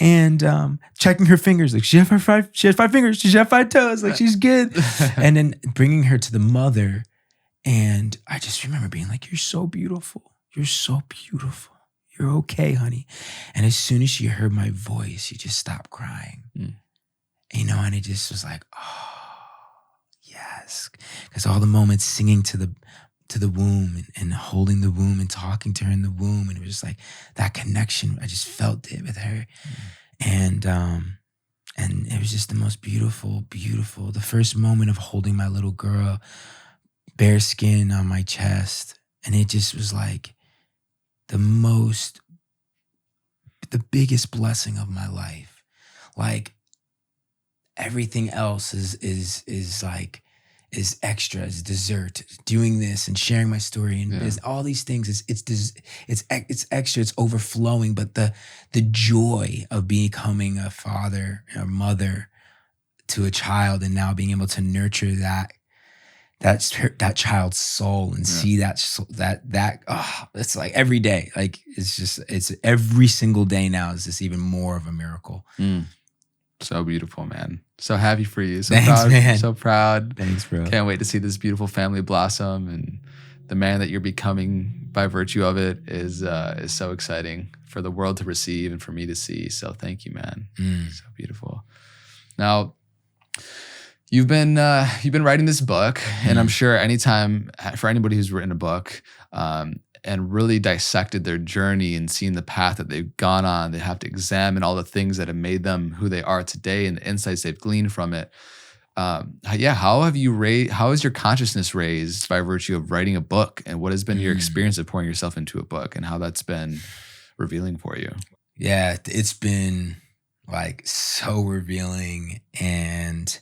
And checking her fingers, like she has five fingers. She has 5 toes. Like she's good. And then bringing her to the mother. And I just remember being like, you're so beautiful. You're so beautiful. You're okay, honey. And as soon as she heard my voice, she just stopped crying. And it just was like, oh, yes. Because all the moments singing to the womb and holding the womb and talking to her in the womb. And it was just like that connection. I just felt it with her. And it was just the most beautiful, the first moment of holding my little girl, bare skin on my chest. And it just was like the biggest blessing of my life. Like everything else is extra, is dessert. Doing this and sharing my story and there's all these things. It's extra. It's overflowing. But the joy of becoming a father, a mother to a child, and now being able to nurture that child's soul and see it's like every day. Like it's every single day now is just even more of a miracle. So beautiful, man. So happy for you. So Thanks, proud. man. So proud. Thanks, bro. Can't wait to see this beautiful family blossom, and the man that you're becoming by virtue of it is so exciting for the world to receive and for me to see. So thank you, man. So beautiful. Now, you've been writing this book, and I'm sure anytime for anybody who's written a book and really dissected their journey and seen the path that they've gone on, they have to examine all the things that have made them who they are today and the insights they've gleaned from it. How is your consciousness raised by virtue of writing a book, and what has been your experience of pouring yourself into a book, and how that's been revealing for you? Yeah, it's been like so revealing. And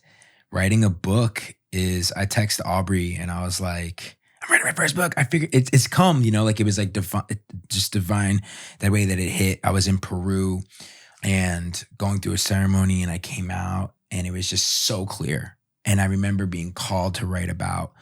writing a book I text Aubrey and I was like, I'm writing my first book. I figured it's come, like it was like just divine that way that it hit. I was in Peru and going through a ceremony, and I came out and it was just so clear. And I remember being called to write about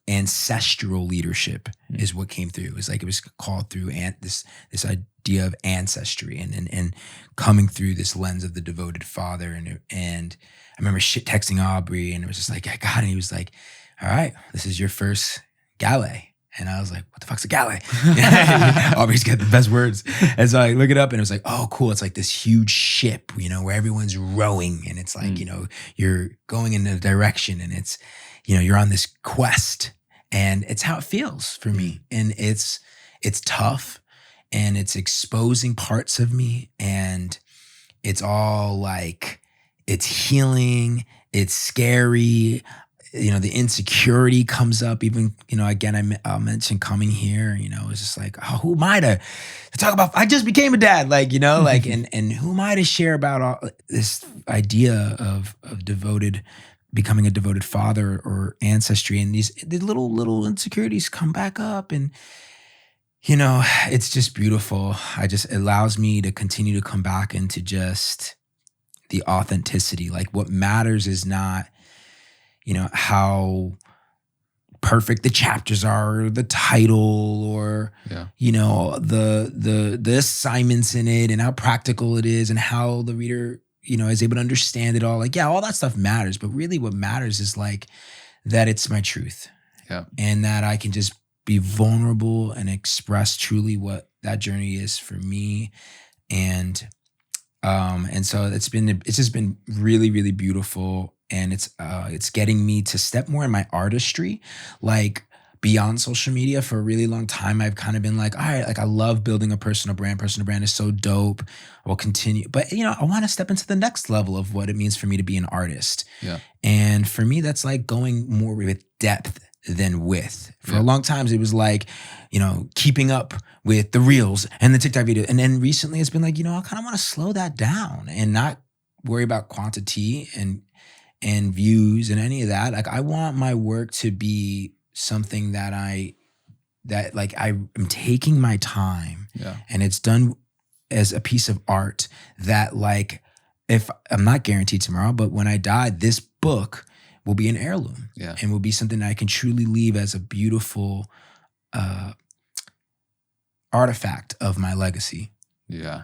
ancestral leadership is what came through. It was called through this idea of ancestry and coming through this lens of the devoted father. And I remember texting Aubrey, and it was just like, I got it. And he was like, all right, this is your first galley. And I was like, what the fuck's a galley? Aubrey's got the best words. And so I look it up, and it was like, oh, cool. It's like this huge ship, where everyone's rowing, and it's like, you're going in a direction, and it's, you're on this quest, and it's how it feels for me. And it's tough, and it's exposing parts of me, and it's all like, it's healing, it's scary. The insecurity comes up. Even, again, I'll mention coming here, it's just like, oh, who am I to talk about, I just became a dad, and who am I to share about all this idea of becoming a devoted father or ancestry, and these little insecurities come back up, and it's just beautiful. It allows me to continue to come back into just the authenticity. Like, what matters is not, how perfect the chapters are, or the title, or the assignments in it, and how practical it is, and how the reader is able to understand it all. Like, all that stuff matters, but really what matters is like that it's my truth. And that I can just be vulnerable and express truly what that journey is for me. And so it's just been really, really beautiful. And it's getting me to step more in my artistry, like beyond social media. For a really long time, I've kind of been like, all right, like I love building a personal brand. Personal brand is so dope. I will continue. But, I want to step into the next level of what it means for me to be an artist. And for me, that's like going more with depth than width. For a long time, it was like, keeping up with the reels and the TikTok video. And then recently it's been like, I kind of want to slow that down and not worry about quantity and views and any of that. Like, I want my work to be something that I'm taking my time, and it's done as a piece of art that like if I'm not guaranteed tomorrow, but when I die, this book will be an heirloom Yeah. and will be something that I can truly leave as a beautiful artifact of my legacy. Yeah.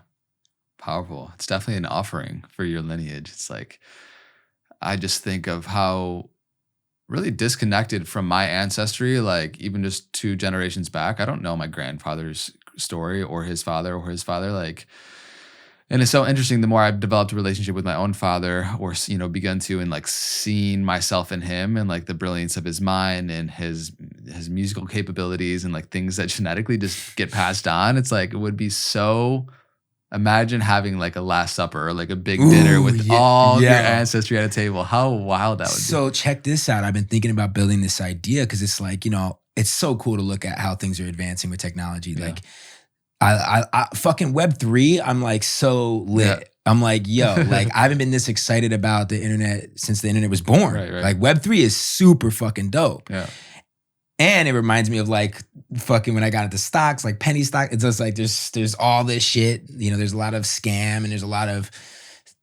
Powerful. It's definitely an offering for your lineage. It's like, I just think of how really disconnected from my ancestry, like even just 2 generations back. I don't know my grandfather's story or his father, like, and it's so interesting. The more I've developed a relationship with my own father, or begun to, and like seeing myself in him, and like the brilliance of his mind and his musical capabilities, and like things that genetically just get passed on. It's like, it would be so. Imagine having like a Last Supper or like a big dinner with all of your ancestry at a table. How wild that would be. So check this out. I've been thinking about building this idea because it's like, it's so cool to look at how things are advancing with technology. Yeah. Like I fucking Web3, I'm like so lit. Yeah. I'm like, yo, like I haven't been this excited about the internet since the internet was born. Right. Like Web3 is super fucking dope. Yeah. And it reminds me of like fucking when I got into stocks, like penny stock. It's just like there's all this shit. There's a lot of scam, and there's a lot of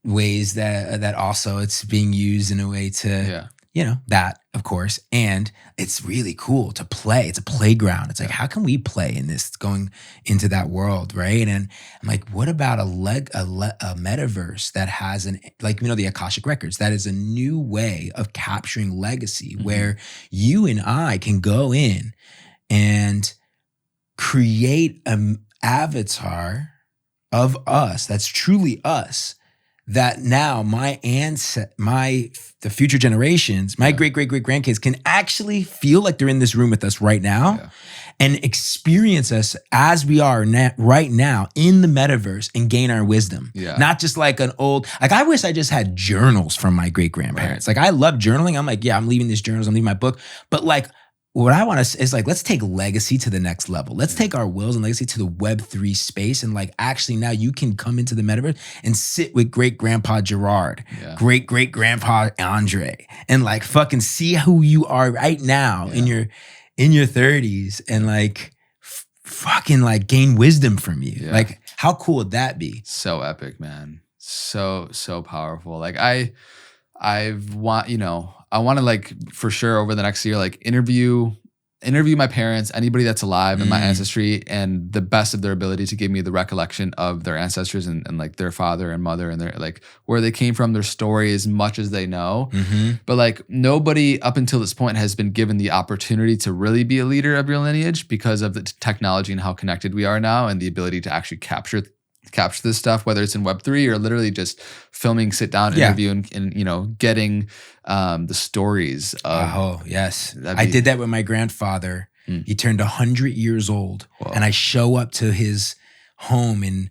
ways that also it's being used in a way to, that of course. And it's really cool to play. It's a playground. It's like, how can we play in this, going into that world, right? And I'm like, what about a metaverse that has the Akashic Records? That is a new way of capturing legacy, where you and I can go in and create an avatar of us that's truly us, that now the future generations, my great-great-great-grandkids can actually feel like they're in this room with us right now and experience us as we are right now in the metaverse and gain our wisdom. Yeah. Not just like an old, like I wish I just had journals from my great-grandparents. Right. Like I love journaling. I'm like, I'm leaving these journals, I'm leaving my book. But like, what I want to is like, let's take legacy to the next level. Let's take our wills and legacy to the Web3 space. And like, actually now you can come into the metaverse and sit with great-grandpa Gerard, great-great-grandpa Andre, and like fucking see who you are right now in your 30s, and like fucking like gain wisdom from you. Yeah. Like, how cool would that be? So epic, man. So powerful. Like I want to like for sure over the next year, like interview my parents, anybody that's alive in my ancestry, and the best of their ability to give me the recollection of their ancestors and like their father and mother and their like where they came from, their story, as much as they know. But like nobody up until this point has been given the opportunity to really be a leader of your lineage because of the technology and how connected we are now, and the ability to actually capture this stuff, whether it's in Web3 or literally just filming, sit down interview and getting the stories of. Oh, yes. I did that with my grandfather. He turned 100 years old. Whoa. And I show up to his home in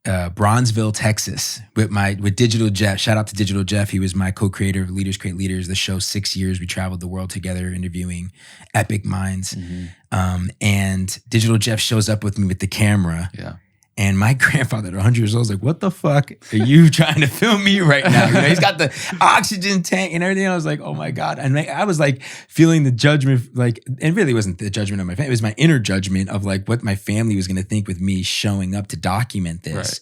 Bronzeville, Texas with Digital Jeff. Shout out to Digital Jeff. He was my co-creator of Leaders Create Leaders, the show. 6 years we traveled the world together interviewing epic minds. And Digital Jeff shows up with me with the camera. Yeah. And my grandfather at 100 years old was like, what the fuck are you trying to film me right now? He's got the oxygen tank and everything. I was like, oh my God. And I was like feeling the judgment, like, it really wasn't the judgment of my family. It was my inner judgment of like what my family was going to think with me showing up to document this. Right.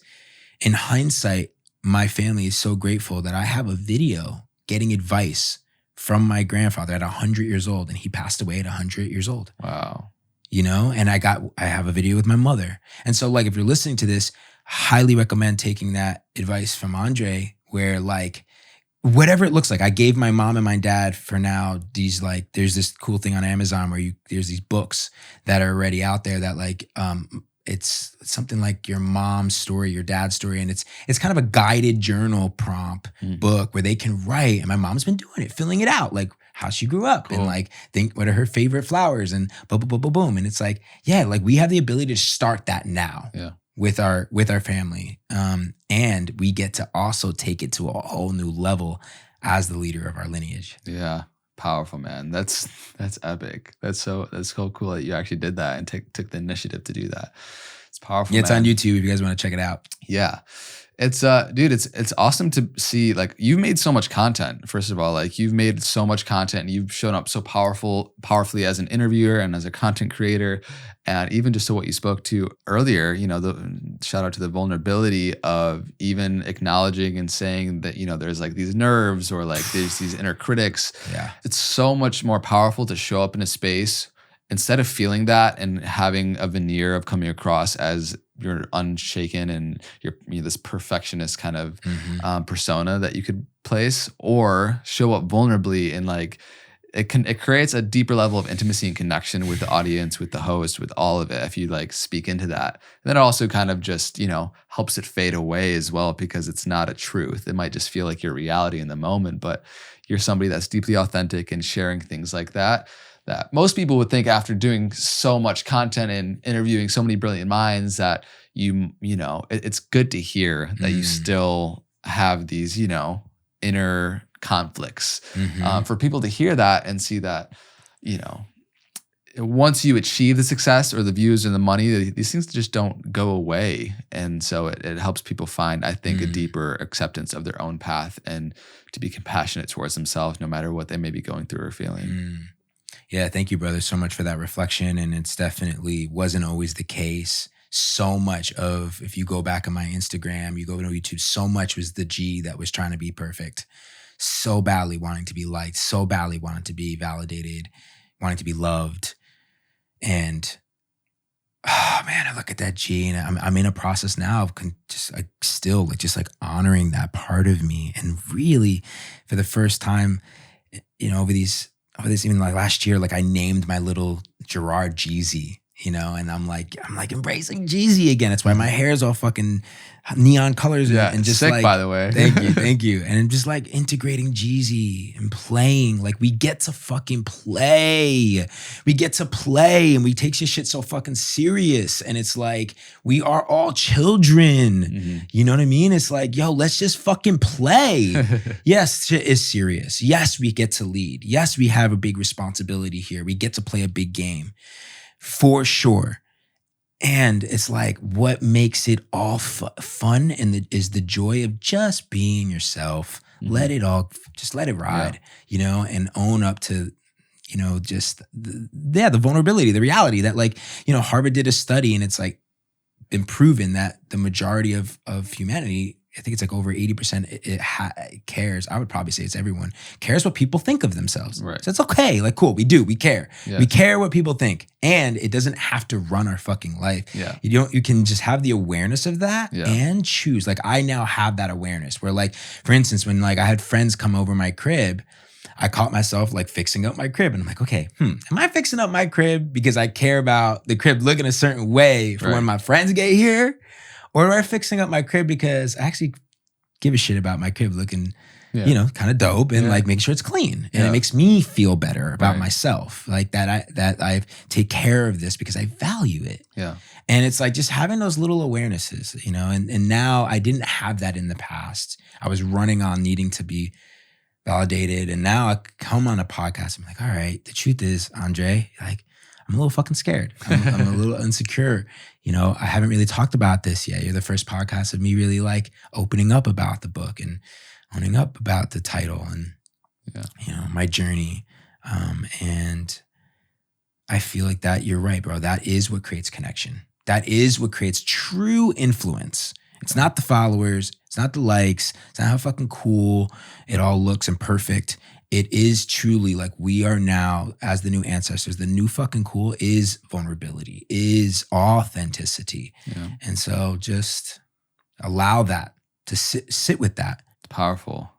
In hindsight, my family is so grateful that I have a video getting advice from my grandfather at 100 years old, and he passed away at 100 years old. Wow. And I have a video with my mother. And so like, if you're listening to this, highly recommend taking that advice from Andre, where like, whatever it looks like, I gave my mom and my dad for now, these like, there's this cool thing on Amazon where there's these books that are already out there that like, it's something like your mom's story, your dad's story. And it's kind of a guided journal prompt book where they can write. And my mom's been doing it, filling it out, like how she grew up and like think what are her favorite flowers and boom, boom, boom, boom, boom. And it's like, like we have the ability to start that now with our family. And we get to also take it to a whole new level as the leader of our lineage. Yeah. Powerful, man. That's epic. That's so cool that you actually did that and took the initiative to do that. It's powerful. Yeah, it's on YouTube if you guys want to check it out. Yeah. It's dude, it's awesome to see, like, you've made so much content. First of all, like, you've made so much content and you've shown up so powerfully as an interviewer and as a content creator. And even just to what you spoke to earlier, the shout out to the vulnerability of even acknowledging and saying that, there's like these nerves or like there's these inner critics. Yeah. It's so much more powerful to show up in a space instead of feeling that and having a veneer of coming across as you're unshaken and you're this perfectionist kind of persona that you could place, or show up vulnerably and like it creates a deeper level of intimacy and connection with the audience, with the host, with all of it. If you like speak into that, and then it also kind of just helps it fade away as well, because it's not a truth. It might just feel like your reality in the moment, but you're somebody that's deeply authentic and sharing things like that most people would think, after doing so much content and interviewing so many brilliant minds, that it's good to hear that you still have these inner conflicts. For people to hear that and see that once you achieve the success or the views and the money, these things just don't go away. And so it helps people find, I think, a deeper acceptance of their own path and to be compassionate towards themselves, no matter what they may be going through or feeling. Yeah, thank you, brother, so much for that reflection. And it's definitely wasn't always the case. So much of, if you go back on my Instagram, you go to YouTube, so much was the G that was trying to be perfect. So badly wanting to be liked, so badly wanting to be validated, wanting to be loved. And oh man, I look at that G and I'm in a process now of just honoring that part of me. And really, for the first time, over this, even like last year, like I named my little Gerard Jeezy, and I'm like embracing Jeezy again. That's why my hair is all fucking neon colors and just sick, like, by the way. Thank you. And I'm just like integrating Jeezy and playing. Like we get to fucking play. We get to play and we take shit so fucking serious. And it's like, we are all children. You know what I mean? It's like, yo, let's just fucking play. Yes, shit is serious. Yes, we get to lead. Yes, we have a big responsibility here. We get to play a big game. For sure. And it's like, what makes it all fun is the joy of just being yourself. Let it ride, and own up to, just the vulnerability, the reality that like, Harvard did a study and it's like been proven that the majority of humanity, I think it's like over 80% cares. I would probably say it's everyone cares what people think of themselves. Right. So it's okay. Like, cool. We care. Yeah. We care what people think. And it doesn't have to run our fucking life. Yeah. You can just have the awareness of that and choose. Like I now have that awareness where like, for instance, when like I had friends come over my crib, I caught myself like fixing up my crib and I'm like, okay, am I fixing up my crib because I care about the crib looking a certain way for when my friends get here? Or am I fixing up my crib because I actually give a shit about my crib looking, kind of dope and like make sure it's clean. And it makes me feel better about myself. Like that I take care of this because I value it. Yeah. And it's like just having those little awarenesses, and now I didn't have that in the past. I was running on needing to be validated. And now I come on a podcast. I'm like, all right, the truth is, Andre, like, I'm a little fucking scared. I'm a little insecure. I haven't really talked about this yet. You're the first podcast of me really like opening up about the book and owning up about the title and, my journey. And I feel like that you're right, bro. That is what creates connection. That is what creates true influence. It's not the followers. It's not the likes. It's not how fucking cool it all looks and perfect. It is truly like we are now, as the new ancestors, the new fucking cool is vulnerability, is authenticity. Yeah. And so just allow that to sit with that. It's powerful.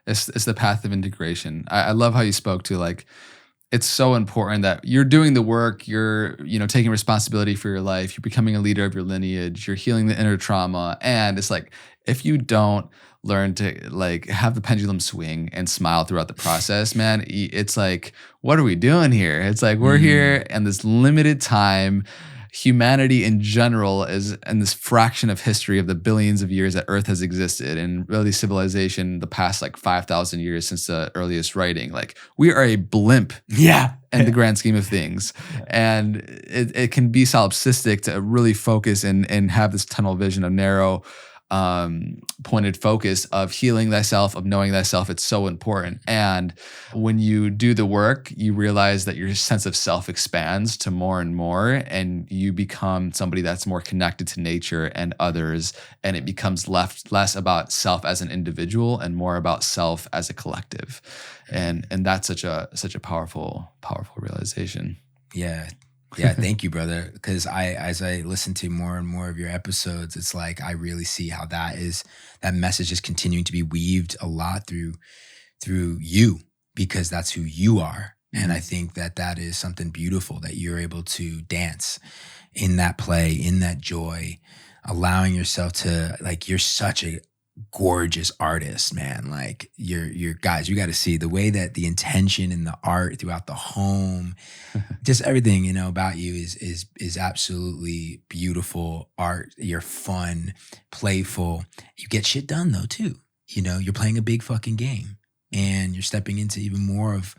It's the path of integration. I love how you spoke to like, it's so important that you're doing the work, you're, taking responsibility for your life, you're becoming a leader of your lineage, you're healing the inner trauma. And it's like, if you don't learn to like have the pendulum swing and smile throughout the process, man, it's like, what are we doing here? It's like, we're here in this limited time. Humanity in general is in this fraction of history of the billions of years that Earth has existed, and really civilization the past like 5,000 years since the earliest writing. Like we are a blimp in the grand scheme of things. And it can be solipsistic to really focus and have this tunnel vision of narrow pointed focus of healing thyself, of knowing thyself. It's so important. And when you do the work, you realize that your sense of self expands to more and more, and you become somebody that's more connected to nature and others. And it becomes less about self as an individual and more about self as a collective. And that's such a powerful realization. Yeah. Yeah, thank you, brother. Because as I listen to more and more of your episodes, it's like I really see how that message is continuing to be weaved a lot through you, because that's who you are. And I think that is something beautiful, that you're able to dance in that play, in that joy, allowing yourself to, like, you're such a gorgeous artist, man. Like, you're guys, you got to see the way that the intention and the art throughout the home, just everything, about you is absolutely beautiful art. You're fun, playful. You get shit done though too. You're playing a big fucking game, and you're stepping into even more of,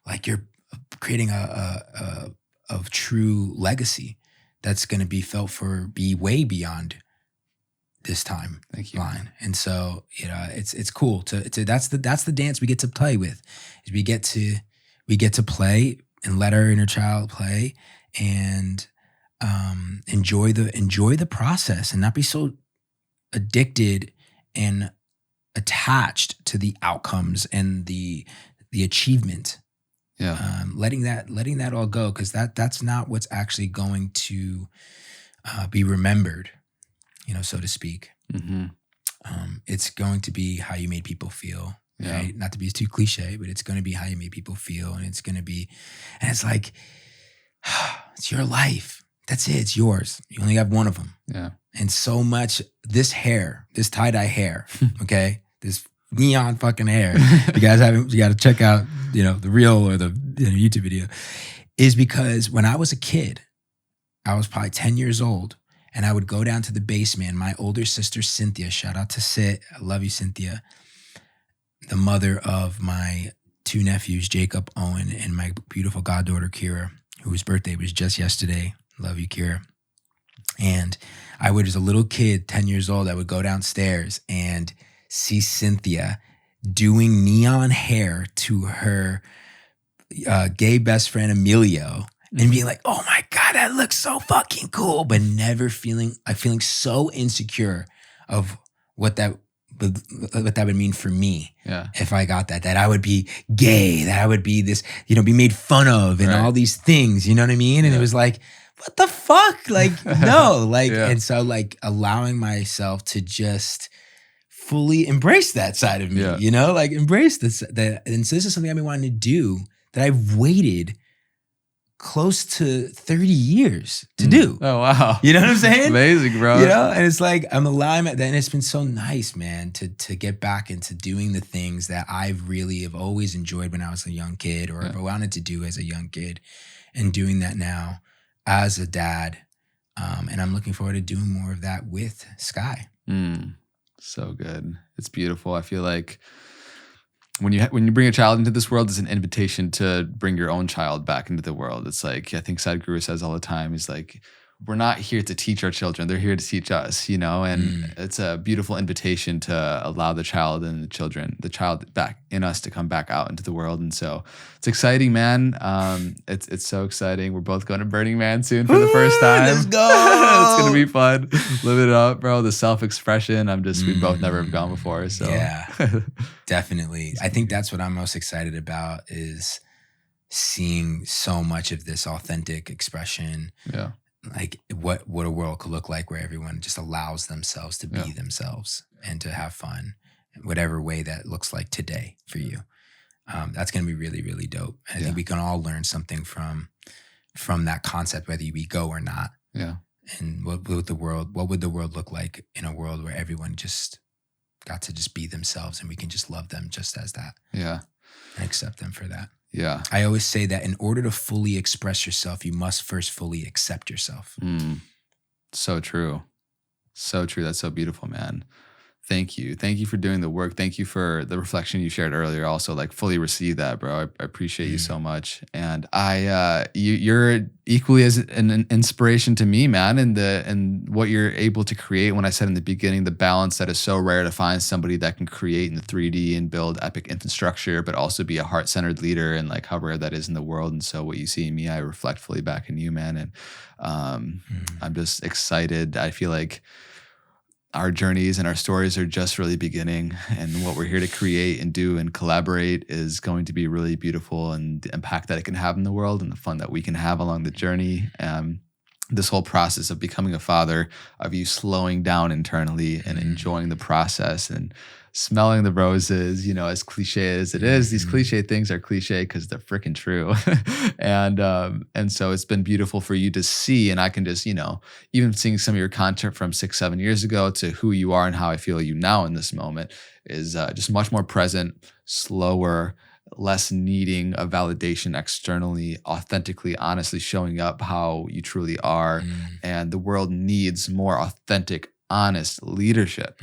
like, you're creating a true legacy that's going to be felt be way beyond this time. Thank you. Line. And so, it's cool to that's the dance we get to play with, is we get to play and let our inner child play, and enjoy the process, and not be so addicted and attached to the outcomes and the achievement. Yeah. Letting that all go, because that's not what's actually going to be remembered, so to speak. Mm-hmm. It's going to be how you made people feel. Yeah. Right? Not to be too cliche, but it's going to be how you made people feel. And it's like, it's your life. That's it. It's yours. You only have one of them. Yeah. And so much, this tie-dye hair, okay? This neon fucking hair. If you guys haven't, you got to check out, the reel or the YouTube video, is because when I was a kid, I was probably 10 years old, and I would go down to the basement. My older sister, Cynthia, shout out to Sit. I love you, Cynthia. The mother of my two nephews, Jacob, Owen, and my beautiful goddaughter, Kira, whose birthday was just yesterday. Love you, Kira. And I would, as a little kid, 10 years old, I would go downstairs and see Cynthia doing neon hair to her gay best friend, Emilio, and being like, oh my God, that looks so fucking cool, but never feeling so insecure of what that would mean for me. Yeah. If I got that I would be gay, that I would be this, be made fun of, and all these things, you know what I mean? And it was like, what the fuck? Like, no, like, and so, like, allowing myself to just fully embrace that side of me, like, embrace this. And so this is something I've been wanting to do, that I've waited close to 30 years to do. Oh, wow. You know what I'm saying? Amazing, bro. And it's like, I'm allowing it. And it's been so nice, man, to get back into doing the things that I've really have always enjoyed when I was a young kid, or I wanted to do as a young kid, and doing that now as a dad. And I'm looking forward to doing more of that with Sky. So good. It's beautiful. I feel like when you bring a child into this world, it's an invitation to bring your own child back into the world. It's like, I think Sadhguru says all the time, he's like, we're not here to teach our children. They're here to teach us, and it's a beautiful invitation to allow the child back in us to come back out into the world. And so it's exciting, man. It's so exciting. We're both going to Burning Man soon for the first time. Let's go. It's going to be fun. Live it up, bro. The self-expression. We both never have gone before. So yeah, definitely. I think that's what I'm most excited about, is seeing so much of this authentic expression. Yeah. Like what a world could look like, where everyone just allows themselves to be themselves and to have fun, whatever way that looks like today for you. That's going to be really, really dope. I think we can all learn something from that concept, whether we go or not. Yeah. And what would the world look like in a world where everyone just got to just be themselves, and we can just love them just as that. Yeah. And accept them for that. Yeah. I always say that in order to fully express yourself, you must first fully accept yourself. So true. So true. That's so beautiful, man. Thank you. Thank you for doing the work. Thank you for the reflection you shared earlier. Also, like fully receive that, bro. I appreciate you so much. And you're equally as an inspiration to me, man. And what you're able to create. When I said in the beginning, the balance that is so rare to find somebody that can create in the 3D and build epic infrastructure, but also be a heart-centered leader, and like how rare that is in the world. And so, what you see in me, I reflect fully back in you, man. And I'm just excited. I feel like our journeys and our stories are just really beginning, and what we're here to create and do and collaborate is going to be really beautiful, and the impact that it can have in the world and the fun that we can have along the journey. This whole process of becoming a father, of you slowing down internally and enjoying the process and smelling the roses, as cliche as it is, these cliche things are cliche because they're freaking true. And so it's been beautiful for you to see. And I can just, even seeing some of your content from 6-7 years ago to who you are and how I feel you now in this moment is just much more present, slower, less needing a validation externally, authentically, honestly showing up how you truly are. And the world needs more authentic, honest leadership.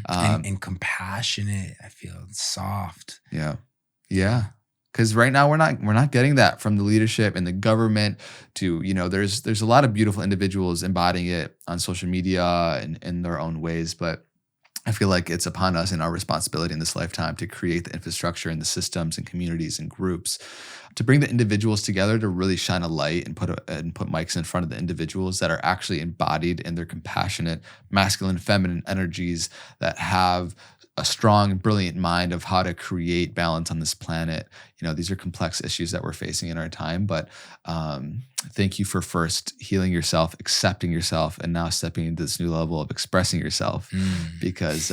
And compassionate, I feel, soft. Yeah. Because right now we're not getting that from the leadership and the government. To there's a lot of beautiful individuals embodying it on social media and in their own ways, but I feel like it's upon us and our responsibility in this lifetime to create the infrastructure and the systems and communities and groups to bring the individuals together to really shine a light and put mics in front of the individuals that are actually embodied in their compassionate, masculine, feminine energies that have a strong, brilliant mind of how to create balance on this planet. These are complex issues that we're facing in our time, but thank you for first healing yourself, accepting yourself, and now stepping into this new level of expressing yourself, because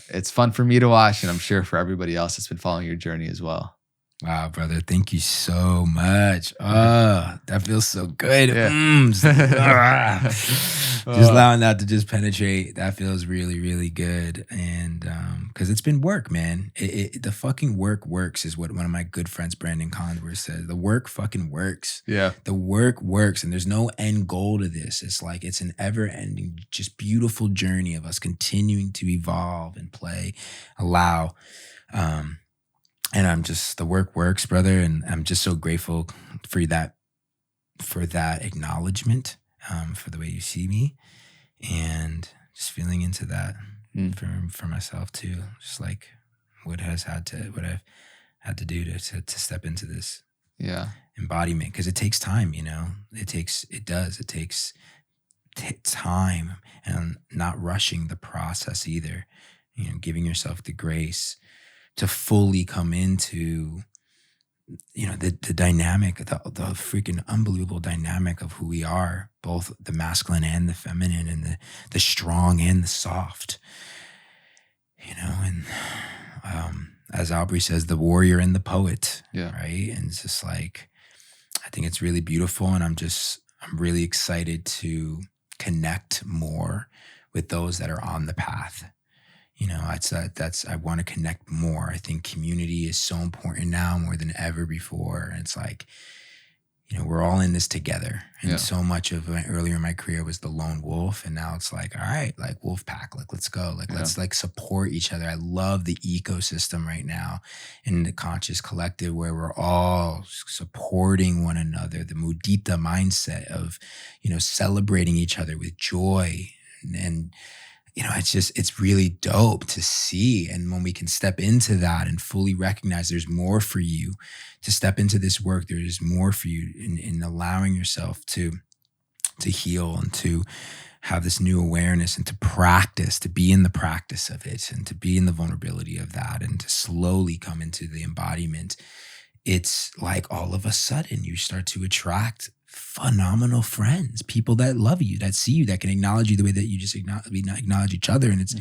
it's fun for me to watch, and I'm sure for everybody else that's been following your journey as well. Wow, brother. Thank you so much. That feels so good. Yeah. Just allowing that to just penetrate. That feels really, really good. And because it's been work, man. The fucking work works is what one of my good friends, Brandon Conworth, says. The work fucking works. Yeah. The work works. And there's no end goal to this. It's like it's an ever-ending, just beautiful journey of us continuing to evolve and play, allow. And the work works, brother. And I'm just so grateful for that acknowledgement, for the way you see me, and just feeling into that for myself too. Just like what I've had to do to step into this embodiment. Cause it takes time, it takes time, and not rushing the process either, giving yourself the grace to fully come into, the dynamic, the freaking unbelievable dynamic of who we are, both the masculine and the feminine, and the strong and the soft, and as Aubrey says, the warrior and the poet, right? And it's just like, I think it's really beautiful, and I'm really excited to connect more with those that are on the path. I want to connect more. I think community is so important now more than ever before. And it's like, we're all in this together. And so much of earlier in my career was the lone wolf. And now it's like, all right, like wolf pack, like, let's go. Like, let's like support each other. I love the ecosystem right now in the conscious collective where we're all supporting one another. The mudita mindset of, celebrating each other with joy and it's really dope to see. And when we can step into that and fully recognize there's more for you to step into this work, there is more for you in allowing yourself to heal and to have this new awareness and to practice, to be in the practice of it and to be in the vulnerability of that and to slowly come into the embodiment. It's like all of a sudden you start to attract phenomenal friends, people that love you, that see you, that can acknowledge you the way that you just acknowledge each other. And it's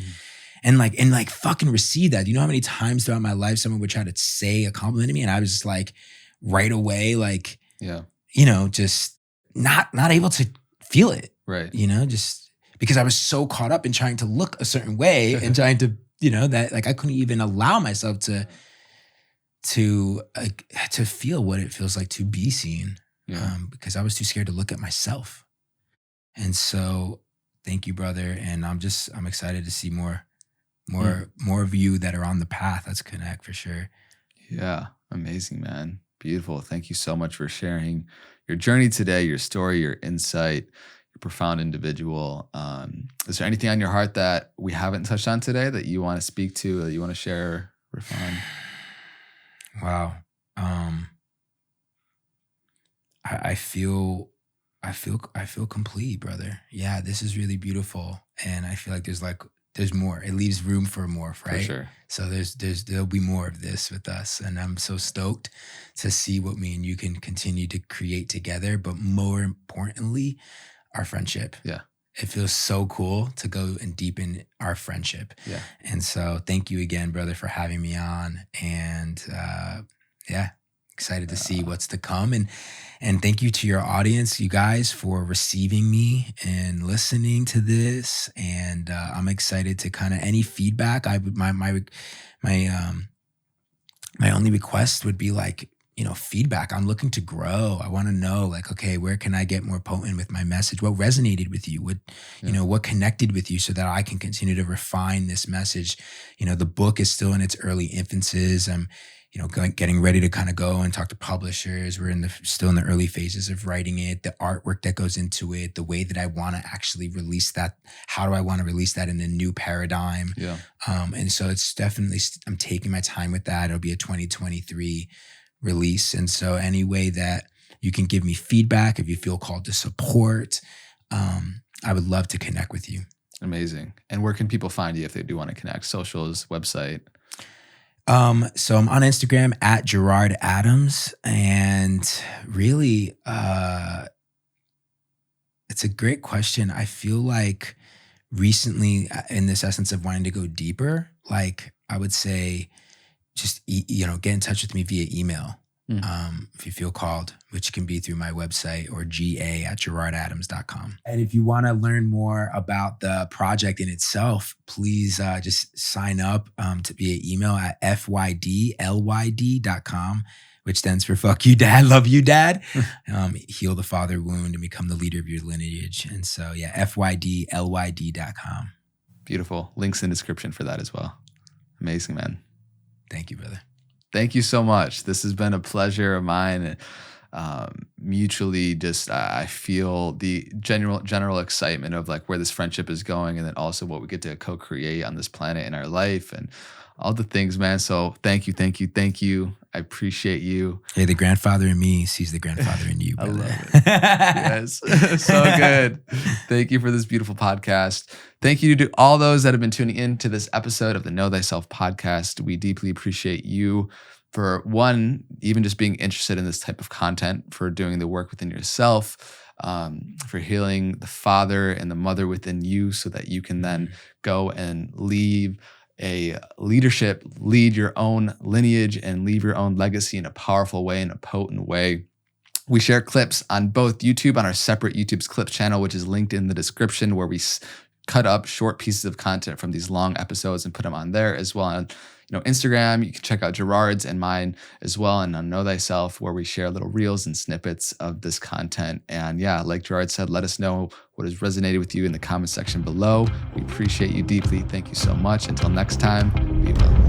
and like fucking receive that. You know how many times throughout my life someone would try to say a compliment to me and I was just like right away, like, just not able to feel it. Right. Just because I was so caught up in trying to look a certain way and trying to, that like I couldn't even allow myself to feel what it feels like to be seen. Because I was too scared to look at myself. And so thank you, brother. And I'm excited to see more more of you that are on the path. Let's connect for sure. Yeah. Amazing, man. Beautiful. Thank you so much for sharing your journey today, your story, your insight, your profound individual. Is there anything on your heart that we haven't touched on today that you want to speak to, that you want to share, refine? Wow. I feel complete, brother. Yeah, this is really beautiful. And I feel like there's more. It leaves room for more, right? For sure. So there'll be more of this with us. And I'm so stoked to see what me and you can continue to create together. But more importantly, our friendship. Yeah. It feels so cool to go and deepen our friendship. Yeah. And so thank you again, brother, for having me on. And excited to see what's to come. And thank you to your audience, you guys, for receiving me and listening to this. And I'm excited to kind of any feedback. My only request would be like, feedback. I'm looking to grow. I want to know, like, okay, where can I get more potent with my message? What resonated with you? What connected with you, so that I can continue to refine this message. The book is still in its early infancies. I'm getting ready to kind of go and talk to publishers. We're still in the early phases of writing it, the artwork that goes into it, the way that I want to actually release that. How do I want to release that in a new paradigm? Yeah. And so it's definitely, I'm taking my time with that. It'll be a 2023 release. And so any way that you can give me feedback, if you feel called to support, I would love to connect with you. Amazing. And where can people find you if they do want to connect? Socials, website? So I'm on Instagram at Gerard Adams, and really, it's a great question. I feel like recently, in this essence of wanting to go deeper, like I would say, just get in touch with me via email, if you feel called, which can be through my website or ga@gerardadams.com. And if you want to learn more about the project in itself, please just sign up via email at fydlyd.com, which stands for fuck you, dad, love you, dad. Heal the father wound and become the leader of your lineage. And so, fydlyd.com. Beautiful. Links in the description for that as well. Amazing, man. Thank you, brother. Thank you so much. This has been a pleasure of mine. Mutually, I feel the general excitement of like where this friendship is going, and then also what we get to co-create on this planet in our life and all the things, man. So thank you. I appreciate you. Hey, the grandfather in me sees the grandfather in you, brother. I love it. Yes. So good. Thank you for this beautiful podcast. Thank you to all those that have been tuning in to this episode of the Know Thyself podcast. We deeply appreciate you for one, even just being interested in this type of content, for doing the work within yourself, for healing the father and the mother within you so that you can then go and lead your own lineage and leave your own legacy in a powerful way, in a potent way. We share clips on both YouTube, on our separate YouTube's clips channel, which is linked in the description, where we cut up short pieces of content from these long episodes and put them on there, as well on Instagram. You can check out Gerard's and mine as well, and on Know Thyself, where we share little reels and snippets of this content. And yeah, like Gerard said, let us know what has resonated with you in the comment section below. We appreciate you deeply. Thank you so much. Until next time, be well.